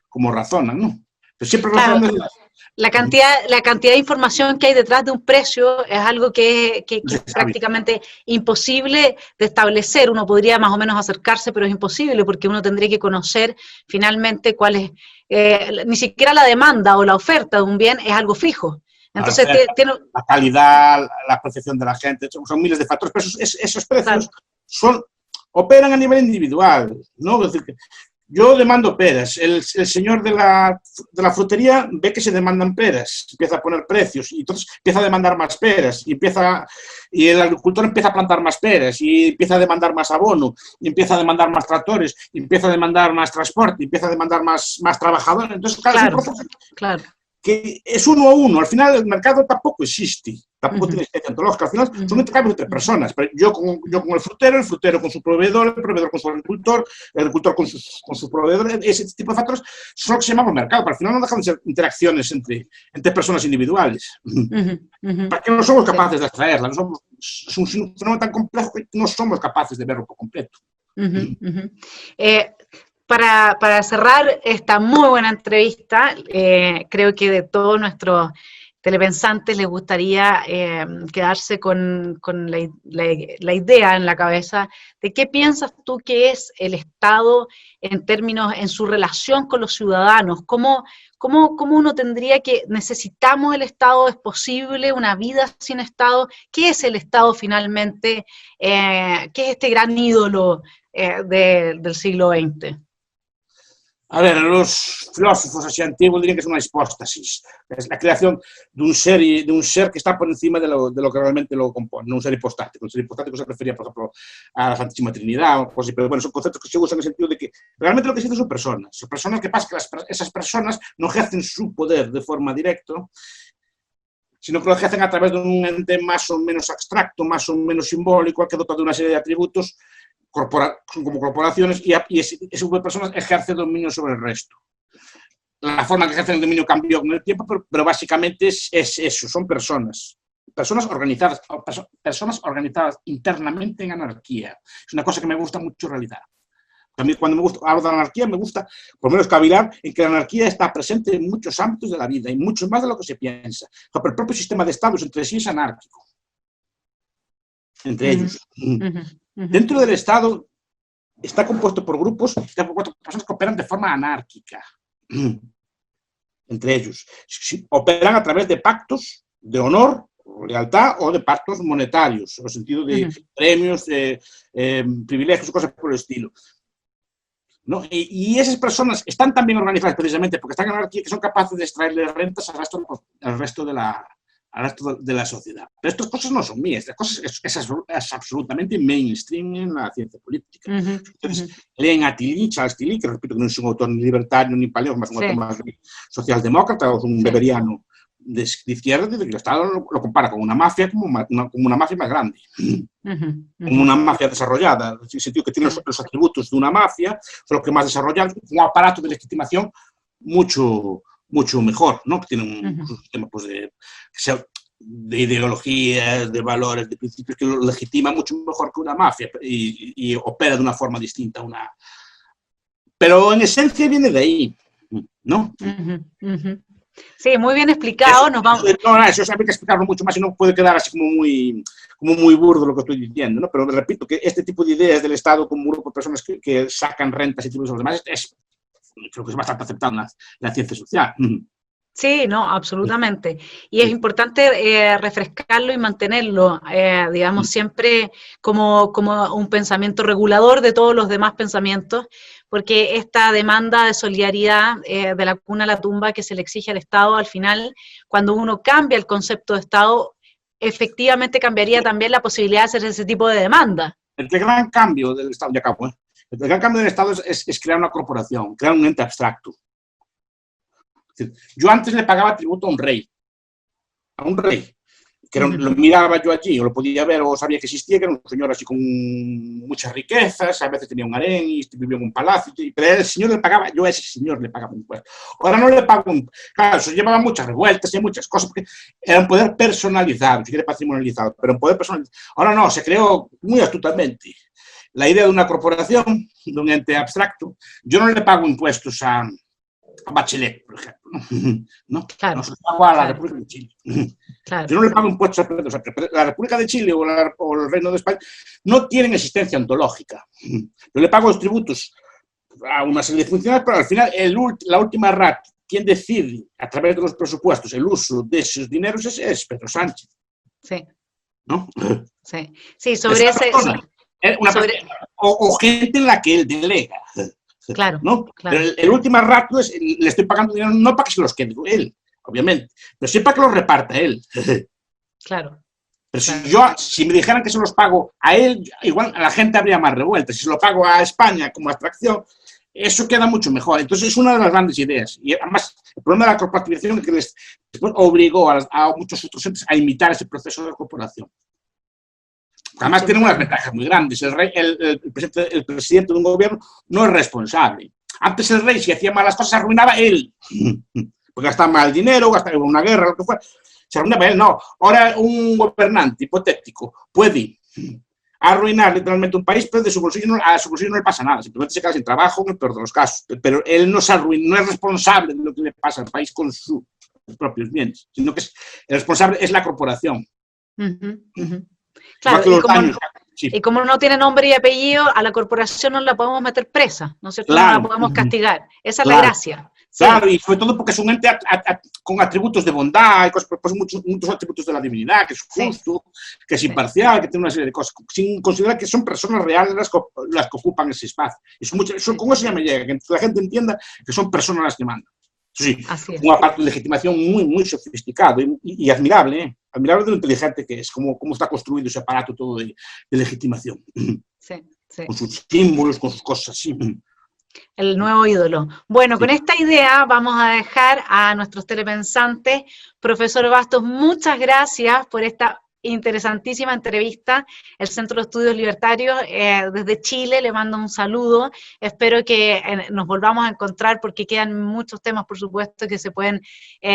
cómo razonan, ¿no? Pero siempre Claro, razonan la cantidad de información que hay detrás de un precio es algo que es prácticamente imposible de establecer. Uno podría más o menos acercarse, pero es imposible porque uno tendría que conocer finalmente cuál es, ni siquiera la demanda o la oferta de un bien es algo fijo. Entonces, la calidad, la percepción de la gente, son miles de factores, pero esos precios operan a nivel individual, ¿no? Es decir, yo demando peras, el señor de la frutería ve que se demandan peras, empieza a poner precios, y entonces empieza a demandar más peras, y el agricultor empieza a plantar más peras, y empieza a demandar más abono, y empieza a demandar más tractores, y empieza a demandar más transporte, y empieza a demandar más trabajadores. Entonces, claro, es un proceso que es uno a uno. Al final el mercado tampoco existe, tampoco tiene existencia ontológica, al final son intercambios entre personas. Pero yo con el frutero con su proveedor, el proveedor con su agricultor, el agricultor con su proveedor, ese tipo de factores son lo que se llama mercado, pero al final no dejan de ser interacciones entre personas individuales. Para que no somos capaces de extraerlas, es un fenómeno tan complejo que no somos capaces de verlo por completo. Para cerrar esta muy buena entrevista, creo que de todos nuestros telepensantes les gustaría quedarse con la idea en la cabeza de qué piensas tú que es el Estado en su relación con los ciudadanos, cómo uno tendría necesitamos el Estado, es posible una vida sin Estado, ¿qué es el Estado finalmente? ¿Qué es este gran ídolo del siglo XX? A ver, los filósofos así antiguos dirían que es una hipóstasis, es la creación de un ser que está por encima de lo que realmente lo compone, no un ser hipostático. Un ser hipostático se refería, por ejemplo, a la Santísima Trinidad, o cosas, pero bueno, son conceptos que se usan en el sentido de que realmente lo que existen son personas que pasa que esas personas no ejercen su poder de forma directa, sino que lo ejercen a través de un ente más o menos abstracto, más o menos simbólico, que dota de una serie de atributos como corporaciones, y ese grupo de personas ejerce dominio sobre el resto. La forma que ejercen el dominio cambió con el tiempo, pero básicamente es eso, son personas organizadas internamente en anarquía. Es una cosa que me gusta mucho realizar. A mí, cuando hablo de la anarquía, me gusta por lo menos cavilar en que la anarquía está presente en muchos ámbitos de la vida, y mucho más de lo que se piensa. Pero el propio sistema de estados entre sí es anárquico. Entre ellos. Dentro del Estado está compuesto por grupos, está compuesto por personas que operan de forma anárquica. Entre ellos. Operan a través de pactos de honor, lealtad, o de pactos monetarios, en el sentido de premios, privilegios, cosas por el estilo. ¿No? Y esas personas están también organizadas precisamente porque están en anarquía, que son capaces de extraerle rentas al resto de la sociedad. Pero estas cosas no son mías, estas cosas es absolutamente mainstream en la ciencia política. Entonces, leen a Charles Tilly, que repito que no es un autor ni libertario ni paleo, más un autor más socialdemócrata, o un weberiano de izquierda, que el Estado lo compara con una mafia, como una mafia más grande, como una mafia desarrollada, en el sentido que tiene los atributos de una mafia, solo que más desarrollado, un aparato de legitimación mucho mejor, ¿no? Que tiene un sistema pues, de ideologías, de valores, de principios, que lo legitima mucho mejor que una mafia y opera de una forma distinta a una... Pero en esencia viene de ahí, ¿no? Sí, muy bien explicado. Eso habría que explicarlo mucho más y no puede quedar así como muy burdo lo que estoy diciendo, ¿no? Pero repito que este tipo de ideas del Estado como un grupo de personas que sacan rentas y tributos a los demás creo que es bastante aceptado en la ciencia social. Sí, no, absolutamente. Y es importante refrescarlo y mantenerlo, digamos, siempre como un pensamiento regulador de todos los demás pensamientos, porque esta demanda de solidaridad de la cuna a la tumba que se le exige al Estado, al final, cuando uno cambia el concepto de Estado, efectivamente cambiaría también la posibilidad de hacer ese tipo de demanda. El gran cambio del Estado, ya acabo, el gran cambio del Estado es crear una corporación, crear un ente abstracto. Es decir, yo antes le pagaba tributo a un rey, que lo miraba yo allí, o lo podía ver, o sabía que existía, que era un señor así con muchas riquezas, a veces tenía un harén y vivía en un palacio, pero el señor le pagaba, yo a ese señor le pagaba un impuesto. Ahora no le pago un... Claro, eso llevaba muchas revueltas y muchas cosas, porque era un poder personalizado, si quiere patrimonializado, pero un poder personalizado. Ahora no, se creó muy astutamente la idea de una corporación, de un ente abstracto. Yo no le pago impuestos a Bachelet, por ejemplo, ¿no? Claro, no se lo pago a la República de Chile. Claro. Yo no le pago impuestos a la República de Chile o el Reino de España, no tienen existencia ontológica. Yo le pago los tributos a una serie de funcionarios, pero al final la última RAT, quien decide a través de los presupuestos el uso de esos dineros es Pedro Sánchez. Sí. ¿No? Sí, sí, sobre ese... O gente en la que él delega. Claro, ¿no? claro. El último rato le estoy pagando dinero no para que se los quede él, obviamente, pero sí para que los reparta él. Claro. Pero si me dijeran que se los pago a él, igual a la gente habría más revuelta. Si se lo pago a España como abstracción, eso queda mucho mejor. Entonces es una de las grandes ideas. Y además, el problema de la corporativización es que después obligó a muchos otros entes a imitar ese proceso de corporación. Además tiene unas ventajas muy grandes. El presidente de un gobierno no es responsable. Antes el rey, si hacía malas cosas, arruinaba él. Porque gastaba mal dinero, gastaba en una guerra, lo que fuera. Se arruinaba él. No. Ahora un gobernante hipotético puede arruinar literalmente un país, pero a su bolsillo no le pasa nada. Simplemente se queda sin trabajo, en el peor de los casos. Pero él no se arruina, no es responsable de lo que le pasa al país con sus propios bienes, sino que el responsable es la corporación. Claro, y como no tiene nombre y apellido, a la corporación no la podemos meter presa, ¿no es cierto? Claro. No la podemos castigar. Esa es la gracia. Claro, sí. Y sobre todo porque es un ente con atributos de bondad, y cosas, pues muchos atributos de la divinidad, que es justo, que es imparcial, que tiene una serie de cosas, sin considerar que son personas reales las que ocupan ese espacio. Con eso ya me llega, que la gente entienda que son personas las que mandan. Sí, una parte de legitimación muy, muy sofisticado y admirable, ¿eh? Admirable de lo inteligente que es, cómo está construido ese aparato todo de legitimación. Sí. Con sus símbolos, con sus cosas, sí. El nuevo ídolo. Bueno, con esta idea vamos a dejar a nuestros telepensantes. Profesor Bastos, muchas gracias por esta interesantísima entrevista. El Centro de Estudios Libertarios desde Chile le mando un saludo. Espero que nos volvamos a encontrar porque quedan muchos temas, por supuesto, que se pueden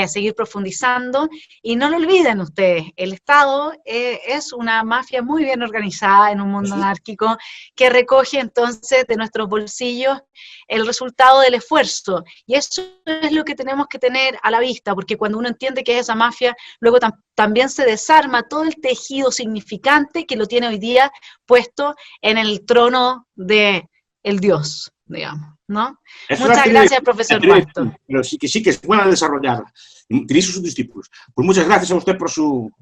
seguir profundizando. Y no lo olviden ustedes, el Estado es una mafia muy bien organizada en un mundo anárquico que recoge entonces de nuestros bolsillos el resultado del esfuerzo. Y eso es lo que tenemos que tener a la vista, porque cuando uno entiende que es esa mafia, luego también se desarma todo el tejido significante que lo tiene hoy día puesto en el trono de el Dios, digamos, ¿no? Muchas gracias, profesor Bastos. Pero sí que es buena desarrollarla. Utilizo sus discípulos. Pues muchas gracias a usted por su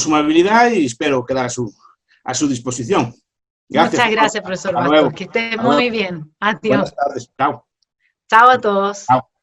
amabilidad y espero quedar a su disposición. Gracias. Muchas gracias, profesor Bastos. Que esté muy bien. Adiós. Buenas tardes. Chao. Chao a todos. Chao.